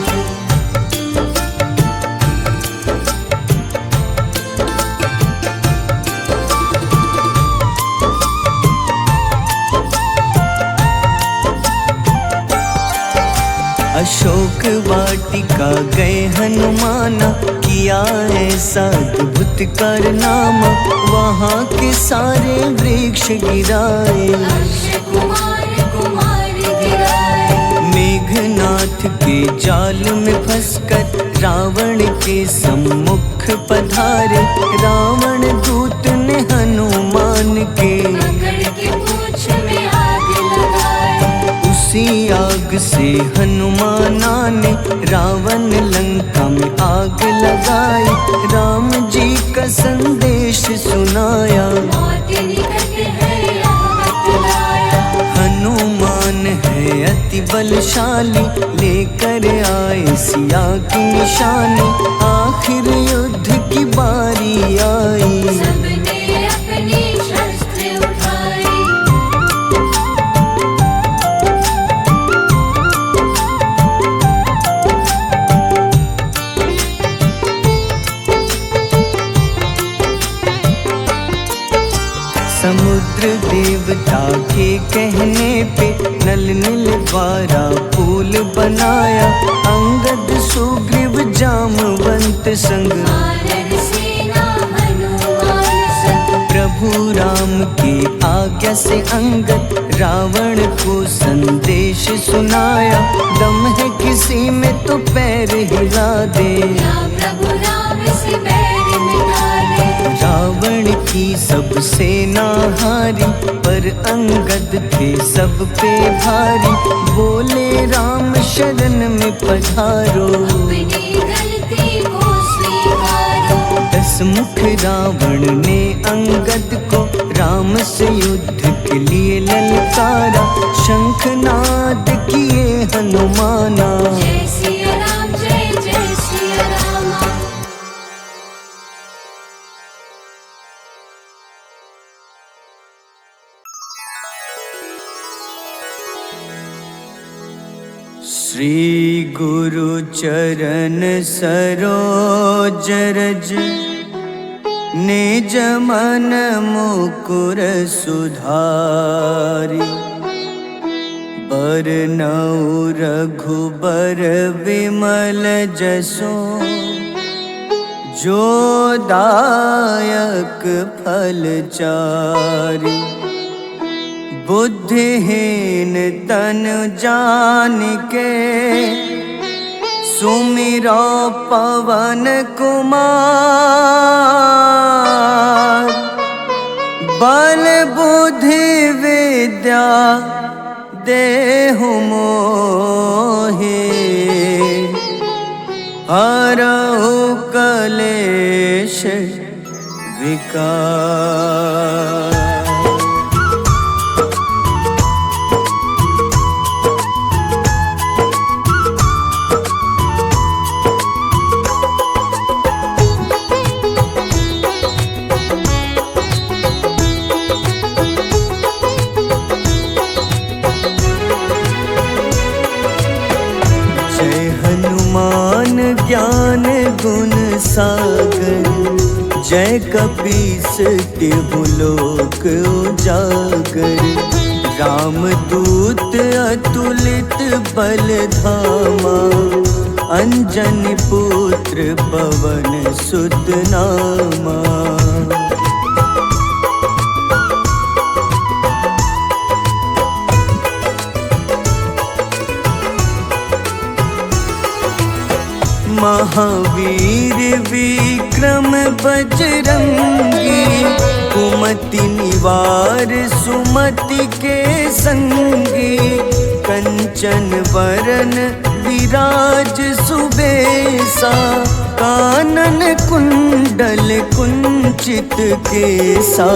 अशोक वाटिका गए हनुमाना, किया ऐसा अद्भुत कारनामा। वहाँ के सारे वृक्ष गिराए, अक्षय कुमार कुमार गिराए। मेघनाथ के जाल में फंसकर रावण के सम्मुख पधारे। रावण दूत ने हनुमान के पकड़ के पूंछ में आग लगाई। उसी आग से हनुमाना ने रावण लंका में आग लगाई। राम जी का संदेश सुनाया, मौत निकट है आफत लाया। हनुमान है अति बलशाली, लेकर आए सिया की निशानी। आखिर युद्ध की बारी आई, सबने अपनी शस्त्र उठाई। समुद्र देवता के कहने पे नल नील द्वारा पुल बनाया। अंगद सुग्रीव जामवंत संग, वानर सेना हनुमान संग। प्रभु राम की आज्ञा से अंगद रावण को संदेश सुनाया। दम है किसी में तो पैर हिला दे, या प्रभु राम से बैर मिटा दे। रावण की सब सेना हारी, पर अंगद थे सब पे भारी। बोले राम शरण में पधारो, अपनी गलती को स्वीकारो। दस मुख रावण ने अंगद को राम से युद्ध के लिए ललकारा। शंखनाद किए हनुमाना, जय सिया राम जय श्री गुरु चरण सरोज रज निज मन मुकुर सुधारि बरनउँ रघुबर विमल जसो जो दायक फल चारि बुद्धिहीन तनु जानिके सुमिरो पवन कुमार बल बुद्धि विद्या देहु मोहि हरहु कलेश विकार। हनुमान ज्ञान गुण सागर जय कपीस तिहु लोक उजागर रामदूत अतुलित बल धामा अंजनी पुत्र पवन सुत नामा। महावीर विक्रम बजरंगी कुमति निवार सुमति के संगी कंचन वरन विराज सुबेसा कानन कुंडल कुंचित केसा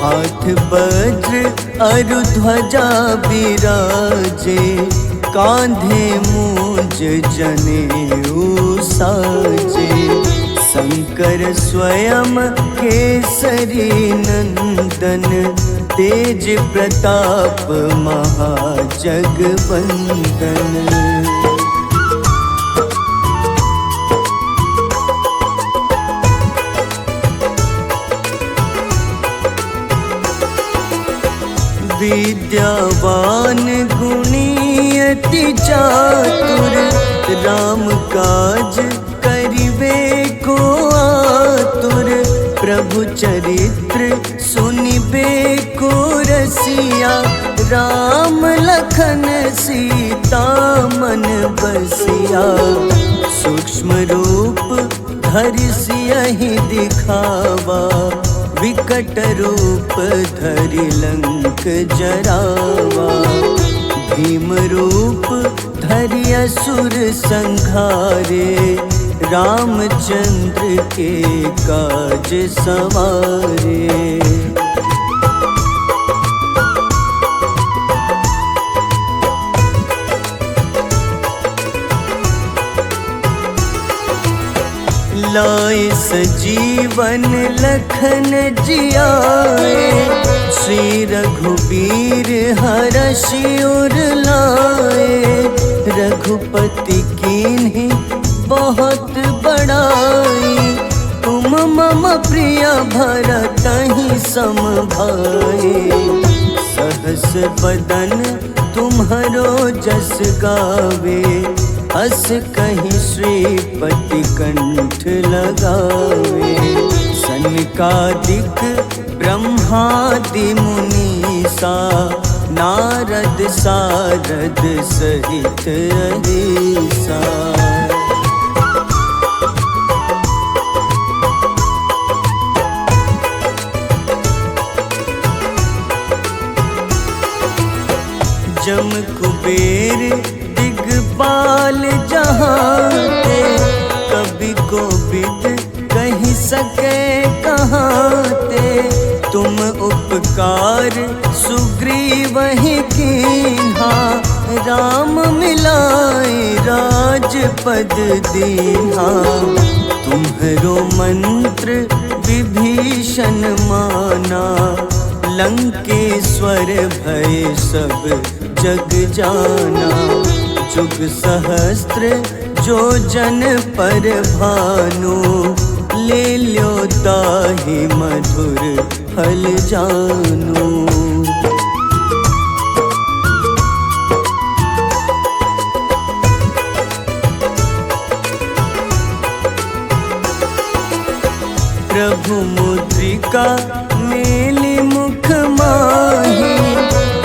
हाथ वज्र अरु ध्वजा बिराजे कांधे मूंज जनेऊ साजे शंकर स्वयं केसरी नंदन तेज प्रताप महाजगवंदन। विद्यावान गुणी अति चातुर राम काज करिबे को आतुर प्रभु चरित्र सुनिबे को रसिया राम लखन सीता मन बसिया सूक्ष्म रूप धरि सियहि दिखावा विकट रूप धरि लंक जरावा भीम रूप धरि असुर संहारे रामचंद्र के काज सवारे। लाए सजीवन लखन जियाए श्री रघुबीर हरषि उर लाए रघुपति कीन्ही बहुत बड़ाई तुम मम प्रिय भरतहि सम भाई सहस बदन तुम्हरो जस गावे अस कहीं श्रीपति कंठ लगावे सनकादिक ब्रह्मादि मुनीसा नारद सारद सहित अहिसा। जम कुबेर दिगपाल जहाते कभी कोविद कहीं सके कहाते तुम उपकार सुग्रीव ही कीन्हा राम मिलाए राजपद दीन्हा तुम्हरो मंत्र विभीषण माना लंकेश्वर भय सब जग जाना जुग सहस्त्र जो जन पर भानु, ले ल्यो ताहि मधुर फल जानु। प्रभु मुद्रिका मेली मुख माही,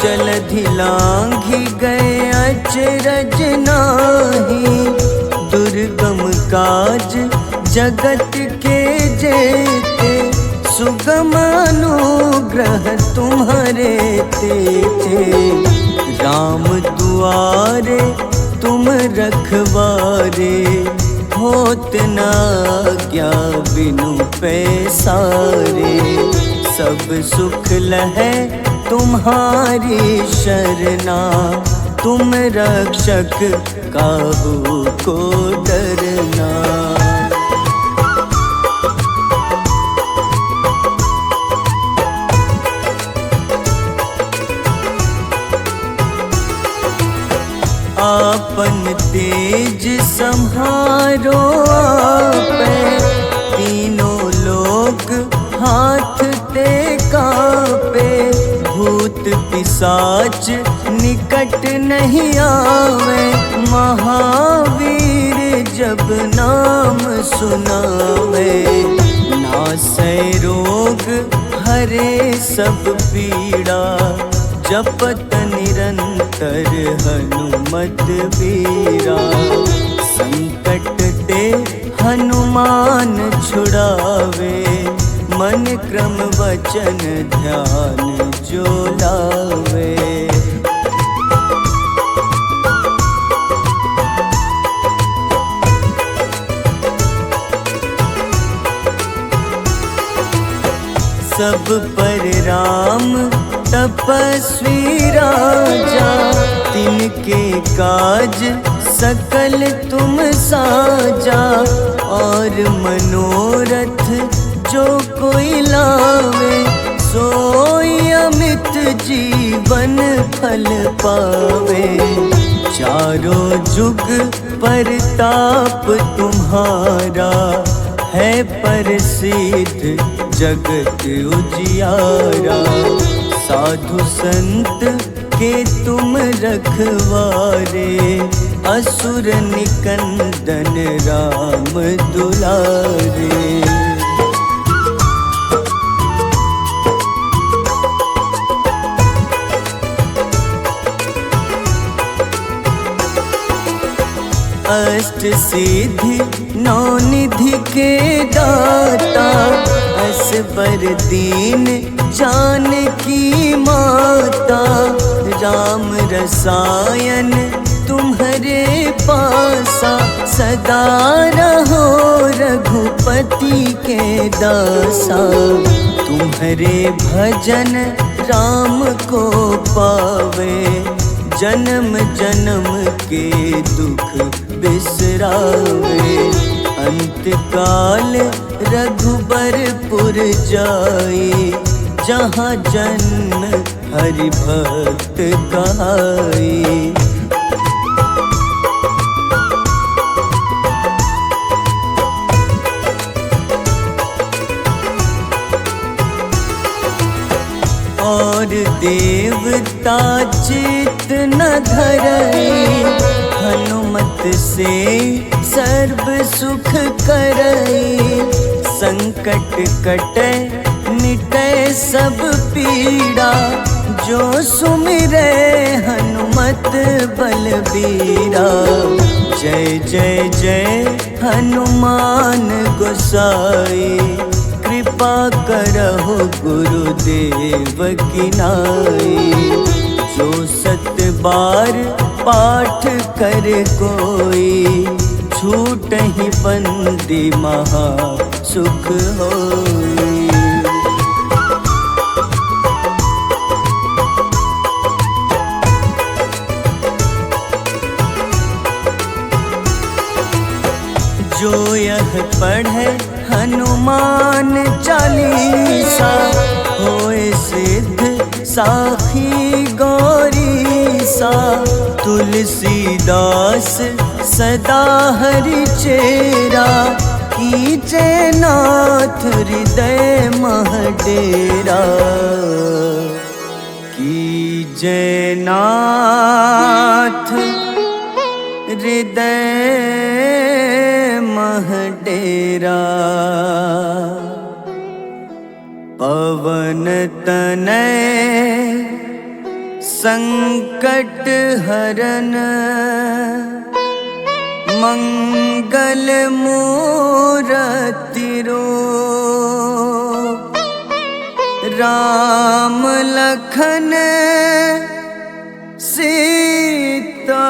जलधि लांघि गए अचरज नाही। दुर्गम काज जगत के जेते, सुगम अनुग्रह तुम्हारे तेते। राम दुआरे तुम रखवारे, होत न आज्ञा बिनु पैसारे। सब सुख लहै तुम्हारी शरणा, तुम रक्षक काहू को डरना। आपन तेज सम्हारो आपै, तीनों लोक हाथ ते कापे। भूत पिशाच निकट नहीं आवे, महावीर जब नाम सुनावे। नासै रोग हरे सब पीड़ा, जपत निरंतर हनुमत बीरा। संकट ते हनुमान छुड़ावे, मन क्रम वचन ध्यान जो लावे। सब पर राम तपस्वी राजा, तिनके काज सकल तुम साजा। और मनोरथ जो कोई लावे, सोई अमित जीवन फल पावे। चारों जुग परताप तुम्हारा, है प्रसिद्ध जगत उजियारा। साधु संत के तुम रखवारे, असुर निकंदन राम दुलारे। अष्ट सिद्धि नौ निधि के दाता, असबर दीन जानकी माता। राम रसायन तुम्हारे पासा, सदा रहो रघुपति के दासा। तुम्हारे भजन राम को पावे, जन्म जन्म के दुख बिसरावे। अंत काल रघुबरपुर जाई, जहाँ जन्म हरि भक्त कहाई। और देवता चित न धरई, हनुमत से सर्व सुख करई। संकट कटै मिटै सब पीड़ा, जो सुमिरै हनुमत बलबीरा। जय जय जय हनुमान गोसाई, कृपा करहु गुरुदेव की नाई। जो सत बार पाठ कर कोई, छूटहि बंदी महा सुख होई। जो यह पढ़े हनुमान चालीसा, होए सिद्ध साखी गौरीसा। तुर तुलसीदास सदा हरि चेरा, कीजे नाथ हृदय मह डेरा, कीजे नाथ हृदय मह डेरा। पवन तनय संकट हरन, मंगल मूरति रूप, राम लखन सीता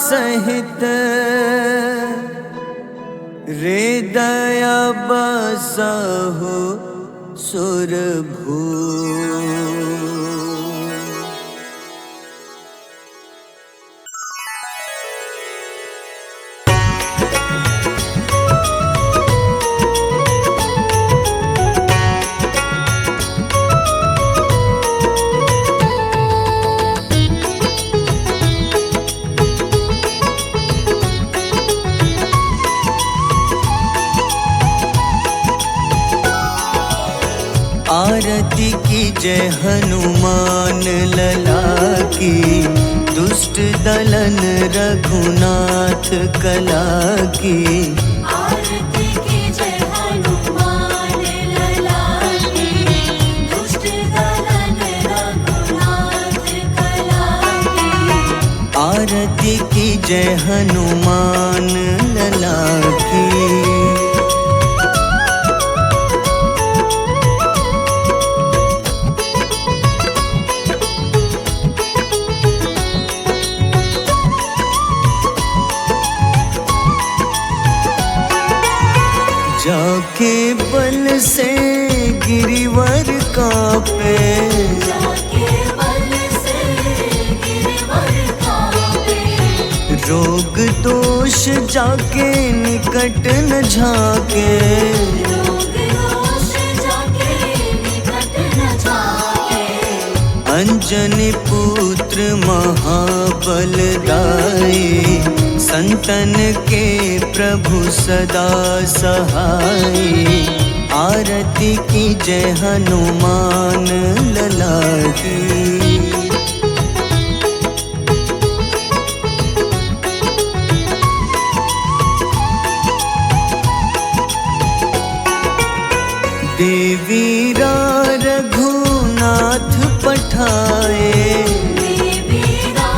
सहित, हृदय बसहु सुरभूप। आरती की जय हनुमान लला की, दुष्ट दलन रघुनाथ कला की। आरती की जय हनुमान लला की, दुष्ट दलन रघुनाथ कला की। आरती की जय हनुमान लला की। जाके बल से गिरिवर कांपे, जाके बल से गिरवर कांपे। रोग दोष जाके निकट न झाके, रोग दोष जाके निकट न जाके। अंजनी पुत्र महाबलदाई, संतन के प्रभु सदा सहाय। आरती की जय हनुमान लला की। देवीरा रघुनाथ पठाए, देवीरा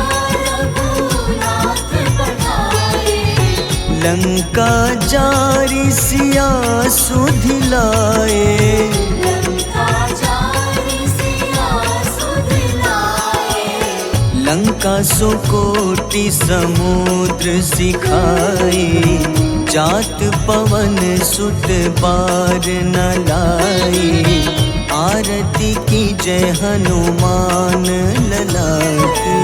रघुनाथ पठाए। लंका जारी सिया सुधिलाए, लंका जारी सिया सुधिलाए। लंका सुकोटि समुद्र सिखाए। जात पवन सुत बार न लाई, आरती की जय हनुमान लला की।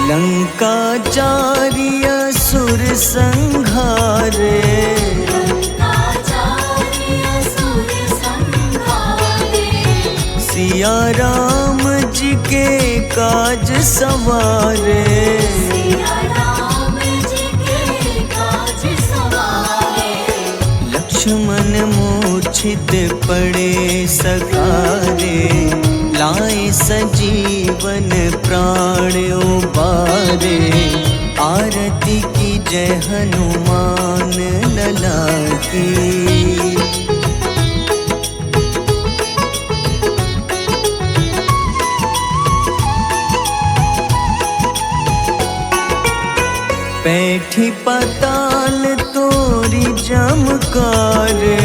लंका जारी असुर संघारे, लंका जारी असुर संघारे। सिया राम जी के काज सवारे, सिया राम जी के काज सवारे। लक्ष्मण मूर्छित पड़े सकारे, लाए सजीवन प्राण उबारे। आरती की जय हनुमान लला की। बैठी पाताल तोरी जमकारे,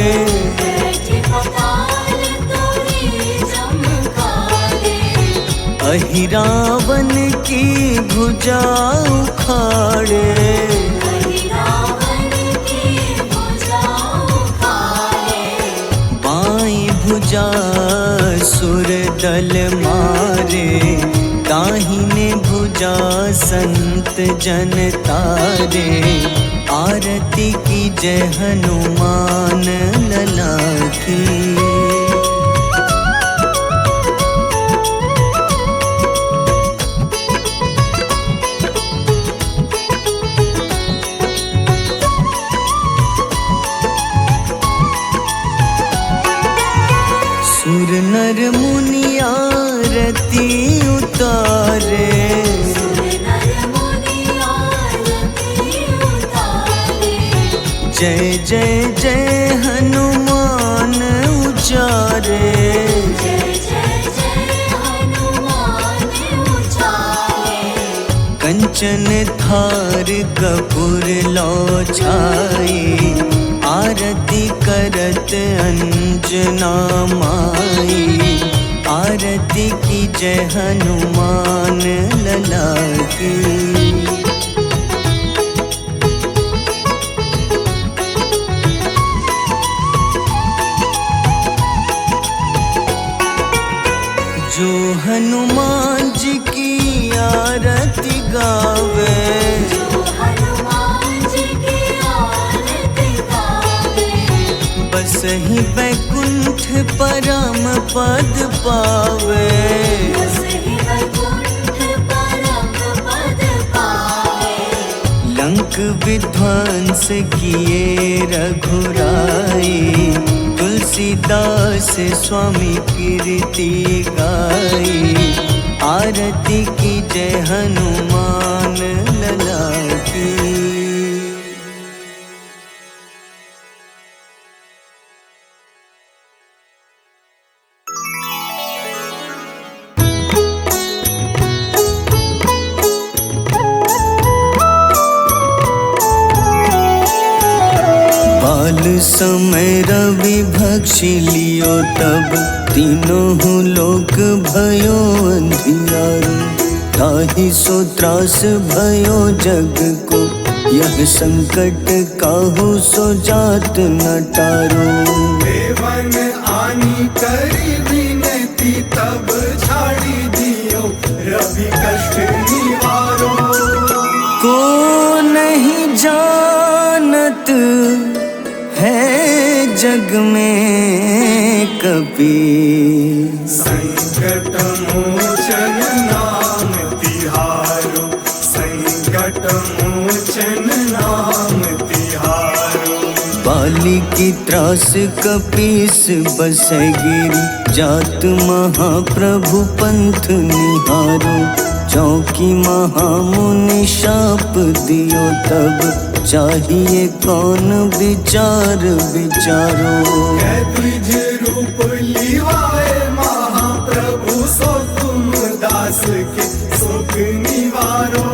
बैठी पाताल तोरी जमकारे। अहिरावन की भुजा उखाड़े, रावण की भुजा उखाड़े। बाईं भुजा सुर दल मारे, दाहिने भुजा पूजा संत जन तारे, आरती की जय हनुमान लला की। सुर नर मुनि आरती उतारे, जय जय जय हनुमान उचारे। कंचन थार कपूर लो छाई, आरती करत अंजना माई। आरती की जय हनुमान लला की। जो हनुमान जी की आरती गावे, बस ही बैकुंठ परम पद पावे। लंक विध्वंस किए रघुराई, तुलसीदास स्वामी कीर्ति गाई। आरती की जय हनुमान लला की। बाल समय रवि भक्षी लियो, तब तीनों लोक भयो अंधियारो। ताहि सो त्रास भयो जग को, यह संकट काहू सो जात न टारो। देवन आनी करी विनती, तब झाड़ी दियो रवि कष्ट निवारो। को नहीं जानत है जग में कपि, संकट मोचन नाम तिहारो। संकट मोचन नाम तिहारो। बाली की त्रास कपीस बसै गिरी, जात महाप्रभु पंथ निहारो। चौकी महामुनि शाप दियो, तब चाहिए कौन विचार विचारो। द्विज रूप लिवाए महाप्रभु, सो तुम दास के सुख निवारो।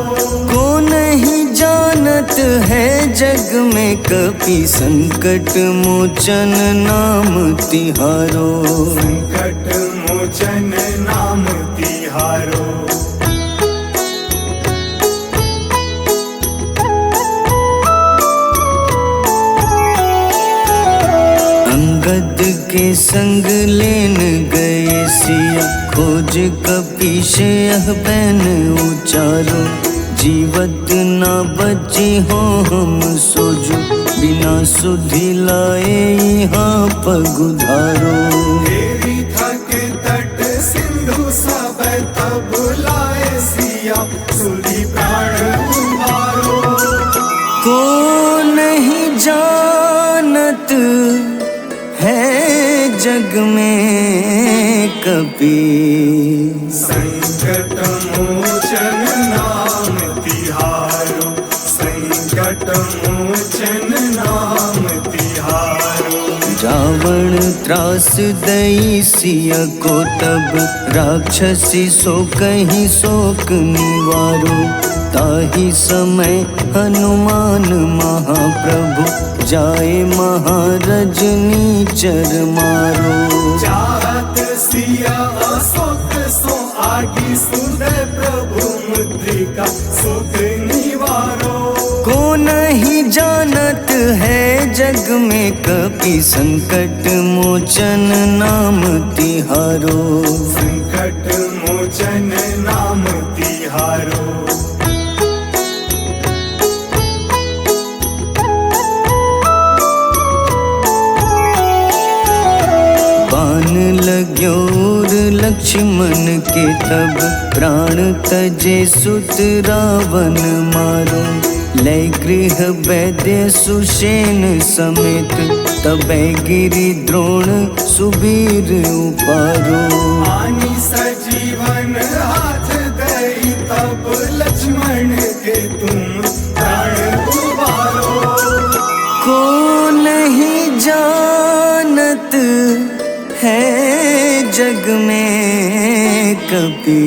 को नहीं जानत है जग में कपि, संकट मोचन नाम तिहारो। संकट मोचन नाम तिहारो। अंगद के संग लेन गए सिया, खोज कपीश यह बैन उचारो। जीवत न बची हो हम सोजो, बिना सुधि लाए यहाँ पगुधारो। तेरी थक तट सिंधु सब तब लाए सिया, सुधि प्राण उबारो। को नहीं जानत है जग में कपि, संकट मोचन नाम तिहारो। संकट मोचन नाम तिहारो। रावण त्रास दई सिया को, तब राक्षसी सो कहीं शोक निवारो। ताहि समय हनुमान महाप्रभु, जाए महारजनी चर मारो। चाहत सिया अशोक सो आगी, सुदय प्रभु मुद्रिका सुख निवारो। को नहीं जानत है जग में कपि, संकट मोचन नाम तिहारो। संकट मोचन नाम तिहारो। तिहारो। बाण लाग्योर लक्ष्मण के तब प्राण तजे सुत रावण मारो। लय गृह वैद्य सुषेण समेत तबै गिरि द्रोण सुबीर उपारो। आनी सजीवन हाथ दई तब लक्ष्मण के तुम प्राण उबारो। को नहीं जानत है जग में कपि,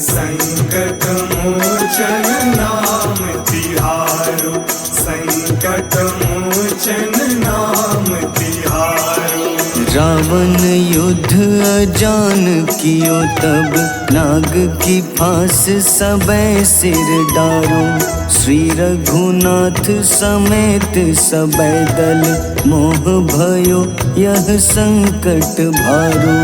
संकट मोचन नाम तिहारो। संकट मोचन नाम तिहारो। रावण युद्ध अजान कियो तब नाग की फांस सबै सिर डारो। श्री रघुनाथ समेत सबै दल मोह भयो यह संकट भारो।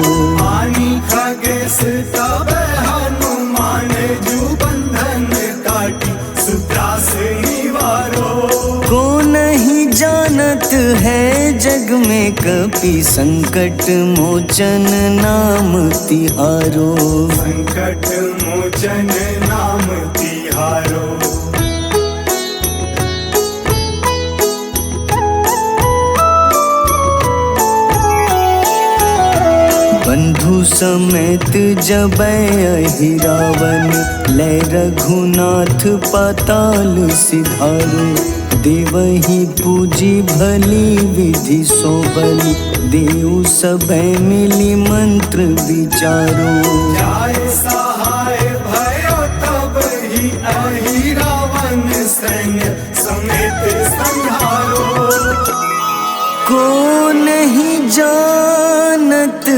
आनी खगेश तब हनुमान जू बंधन काटी सुत्रास निवारो। को नहीं जानत है जग में कपि, संकट मोचन नाम तिहारो। संकट मोचन नाम तिहारो। बंधु समेत जबै अहि रावण, लय रघुनाथ पाताल सिधारो। देवहि पूजी भली विधि सो बलि, देव सबै मिली मंत्र विचारो। जाय सहाय भयो तब ही अहि रावण सैन्य समेत संहारो। को नहीं जानत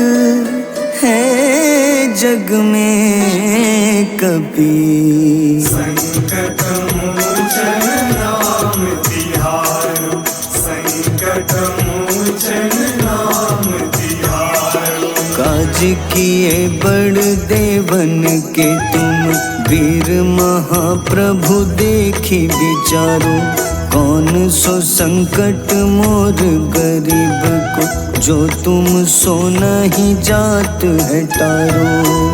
है जग में कपि, संकट मोचन नाम तिहारो। संकट मोचन नाम तिहारो। काज किए बड़ देवन के तुम, वीर महाप्रभु देखी विचारो। कौन सो संकट मोर गरीब को, जो तुम सो नहीं जात है टारो।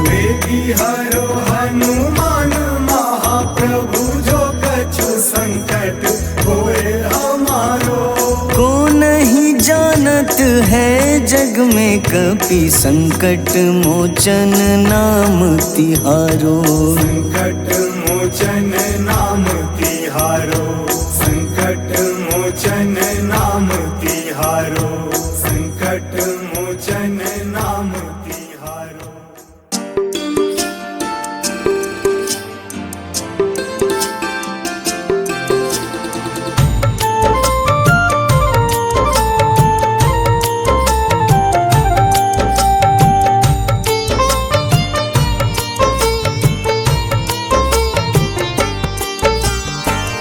वेगी हरो हनुमान महाप्रभु, जो कछु संकट होए हमारो। को नहीं जानत है जग में कपि, संकट मोचन नाम तिहारो। संकट मोचन नाम तिहारो। संकट मोचन नाम तिहारो। संकट मोचन नाम तिहारो।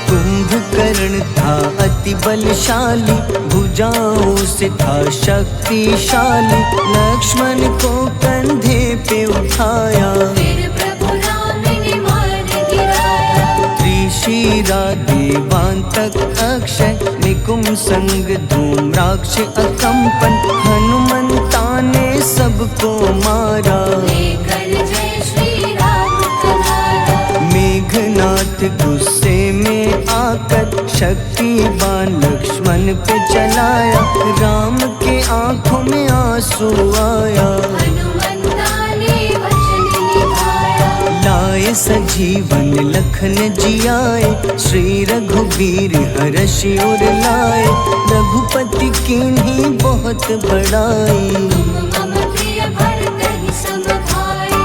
कुंभकर्ण था अति बलशाली, भुजाओं से था शक्तिशाली। लक्ष्मण को कंधे पे उठाया, फिर प्रभु राम ने मार गिराया। त्रिशिरा देवांतक अक्षय, निकुंभ संग धूम्राक्ष अकंपन। हनुमंता ने सबको मारा, लेकर जय श्री राम तुम्हारा। मेघनाथ गुस्से में आकर शक्तिवान लक्ष्मण पे चलाया। राम के आंखों में आंसू आया, हनुमंता ने वचन निभाया। लाए सजीवन लखन जियाए, श्री रघुबीर हर्षि उर लाए। रघुपति कीन्ही बहुत बड़ाई, तुम मम प्रिय भरत ही सम भाई।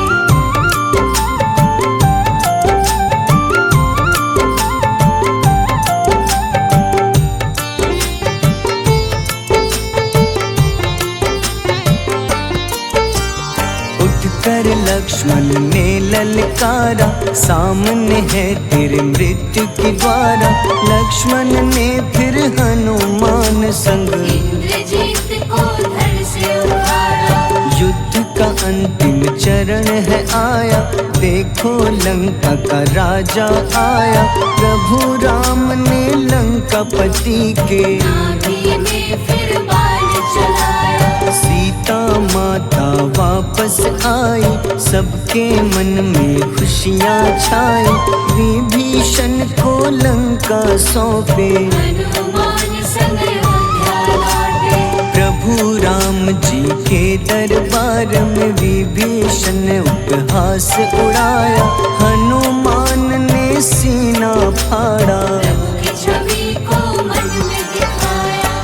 उठकर लक्ष्मण ने ललकारा, सामने है तेरे मृत्यु की द्वारा। लक्ष्मण ने फिर हनुमान संग इंद्रजीत को धड़ से उतारा। युद्ध का अंतिम चरण है आया, देखो लंका का राजा आया। प्रभु राम ने लंकापति के नाभि में फिर बाण चलाया। सीता माता वापस आई, सबके मन में खुशियाँ छाई। विभीषण को लंका सौंपे, हनुमान संग अयोध्या लौटे। प्रभु राम जी के दरबार में विभीषण ने उपहास उड़ाया। हनुमान ने सीना फाड़ा, प्रभु की छवि को मन में दिखाया।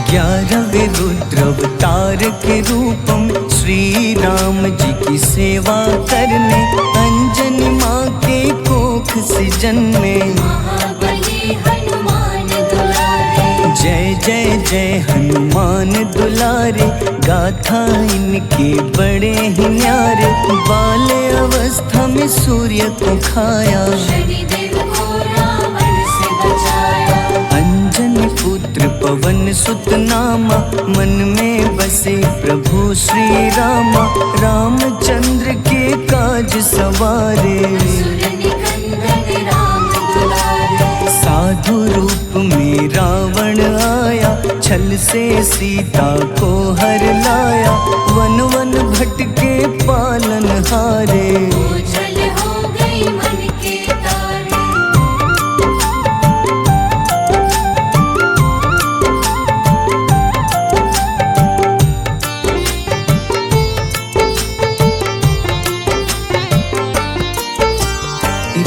ग्यारहवें रुद्र अवतार के रूपम श्री राम जी की सेवा करने, अंजनी माँ के कोख से जन्मे। महाबली हनुमान दुलारे, जय जय जय हनुमान दुलारे, गाथा इनके बड़े ही न्यारे। बाल्य अवस्था में सूर्य को खाया, शनिदेव को रावण से बचाया। अंजनी पुत्र पवन सुत नामा, मन में बसे प्रभु श्री रामा। रामचंद्र के काज सवारे, असुर निकंदन राम दुलारे। साधु रूप में रावण आया, छल से सीता को हर लाया। वन वन भटके पालन हारे, ओझल हो गई मन के तारे।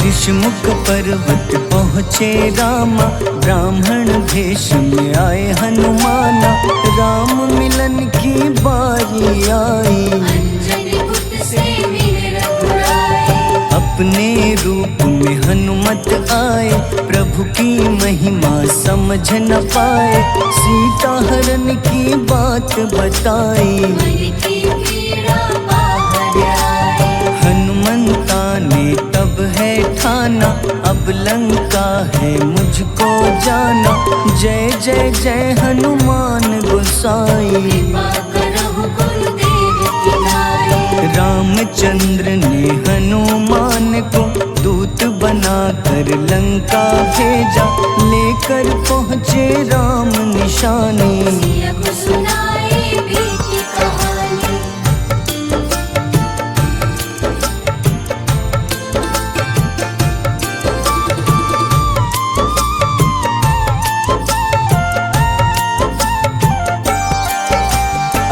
ऋषमुख पर्वत पहुँचे रामा, ब्राह्मण भेष में आए हनुमाना। राम मिलन की बारी आई, अंजनी पुत्र से मिल रघुराई। अपने रूप में हनुमत आए, प्रभु की महिमा समझ न पाए। सीता हरण की बात बताई, मन की पीड़ा बाहर आई। हनुमंता ने तब है ठाना, अब लंका है मुझको जाना। जय जय जय हनुमान गोसाई, कृपा करहु गुरुदेव की नाई। रामचंद्र ने हनुमान को दूत बनाकर लंका भेजा। लेकर पहुँचे राम निशानी, सिया को सुनाई बीती कहानी।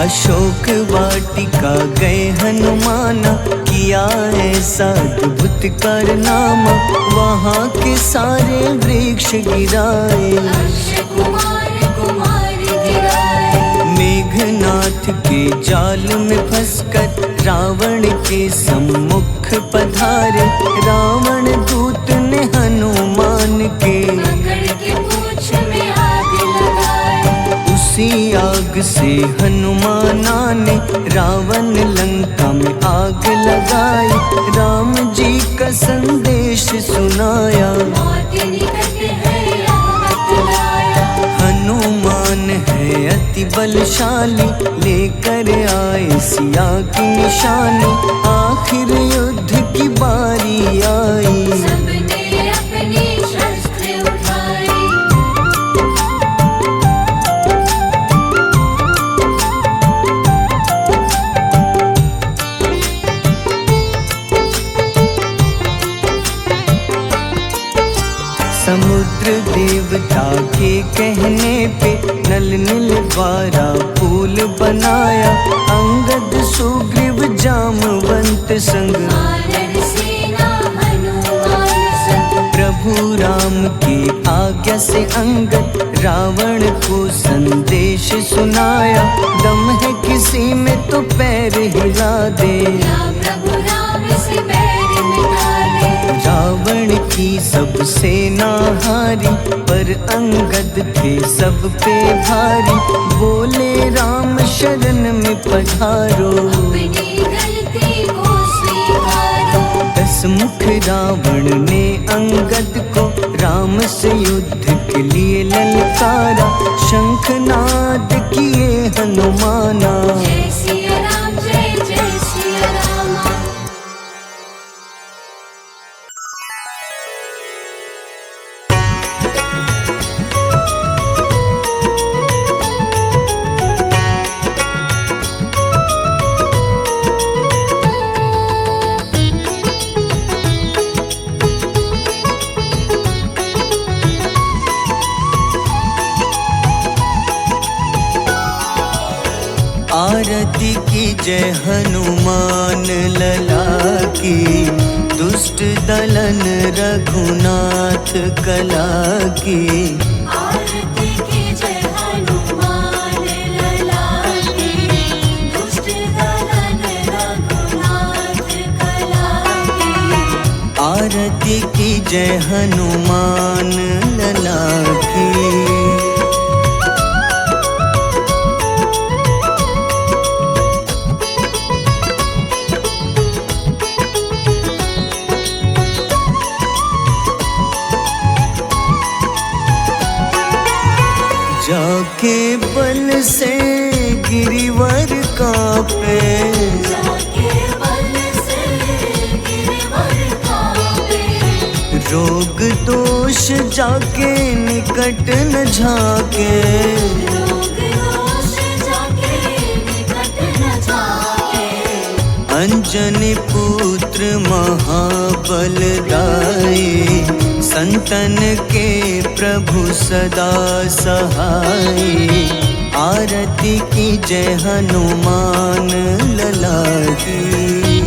अशोक वाटिका गए हनुमाना, किया ऐसा अद्भुत कारनामा। वहाँ के सारे वृक्ष गिराए, अक्षय कुमार कुमार गिराए। मेघनाथ के जाल में फंसकर रावण के सम्मुख पधारे। रावण दूत ने हनुमान के पकड़ के पूंछ में आग लगाए। उसी आग से हनुमाना ने रावण लंका में आग लगाई। राम जी का संदेश सुनाया, मौत निकट है यह बतलाया। हनुमान है अति बलशाली, लेकर आए सिया की निशानी। आखिर युद्ध की बारी आई, सबने अपनी शस्त्र उठाई। समुद्र देवता के कहने पे नल नील द्वारा पुल बनाया। अंगद सुग्रीव जामवंत संग, वानर सेना हनुमान संग। प्रभु राम की आज्ञा से अंगद रावण को संदेश सुनाया। दम है किसी में तो पैर हिला दे, या प्रभु राम से बैर मिटा दे। रावण की सब सेना हारी, पर अंगद थे सब पे भारी। बोले राम शरण में पधारो, अपनी गलती को स्वीकार। हंसमुख रावण ने अंगद को राम से युद्ध के लिए ललकारा। शंखनाद किए हनुमाना, जय सिया राम जय जय सिया राम। आरती की जय हनुमान लला की, दुष्ट दलन रघुनाथ कला की। आरती की जय हनुमान लला की, दुष्ट दलन रघुनाथ कला की। आरती की जय हनुमान लला की। जाके बल से गिरिवर कांपे, जाके बल से गिरवर कांपे। रोग दोष जाके निकट न झाके। रोग दोष जाके निकट न जाके। अंजनी पुत्र महाबलदाई, संतन के प्रभु सदा सहाय। आरती की जय हनुमान लला की।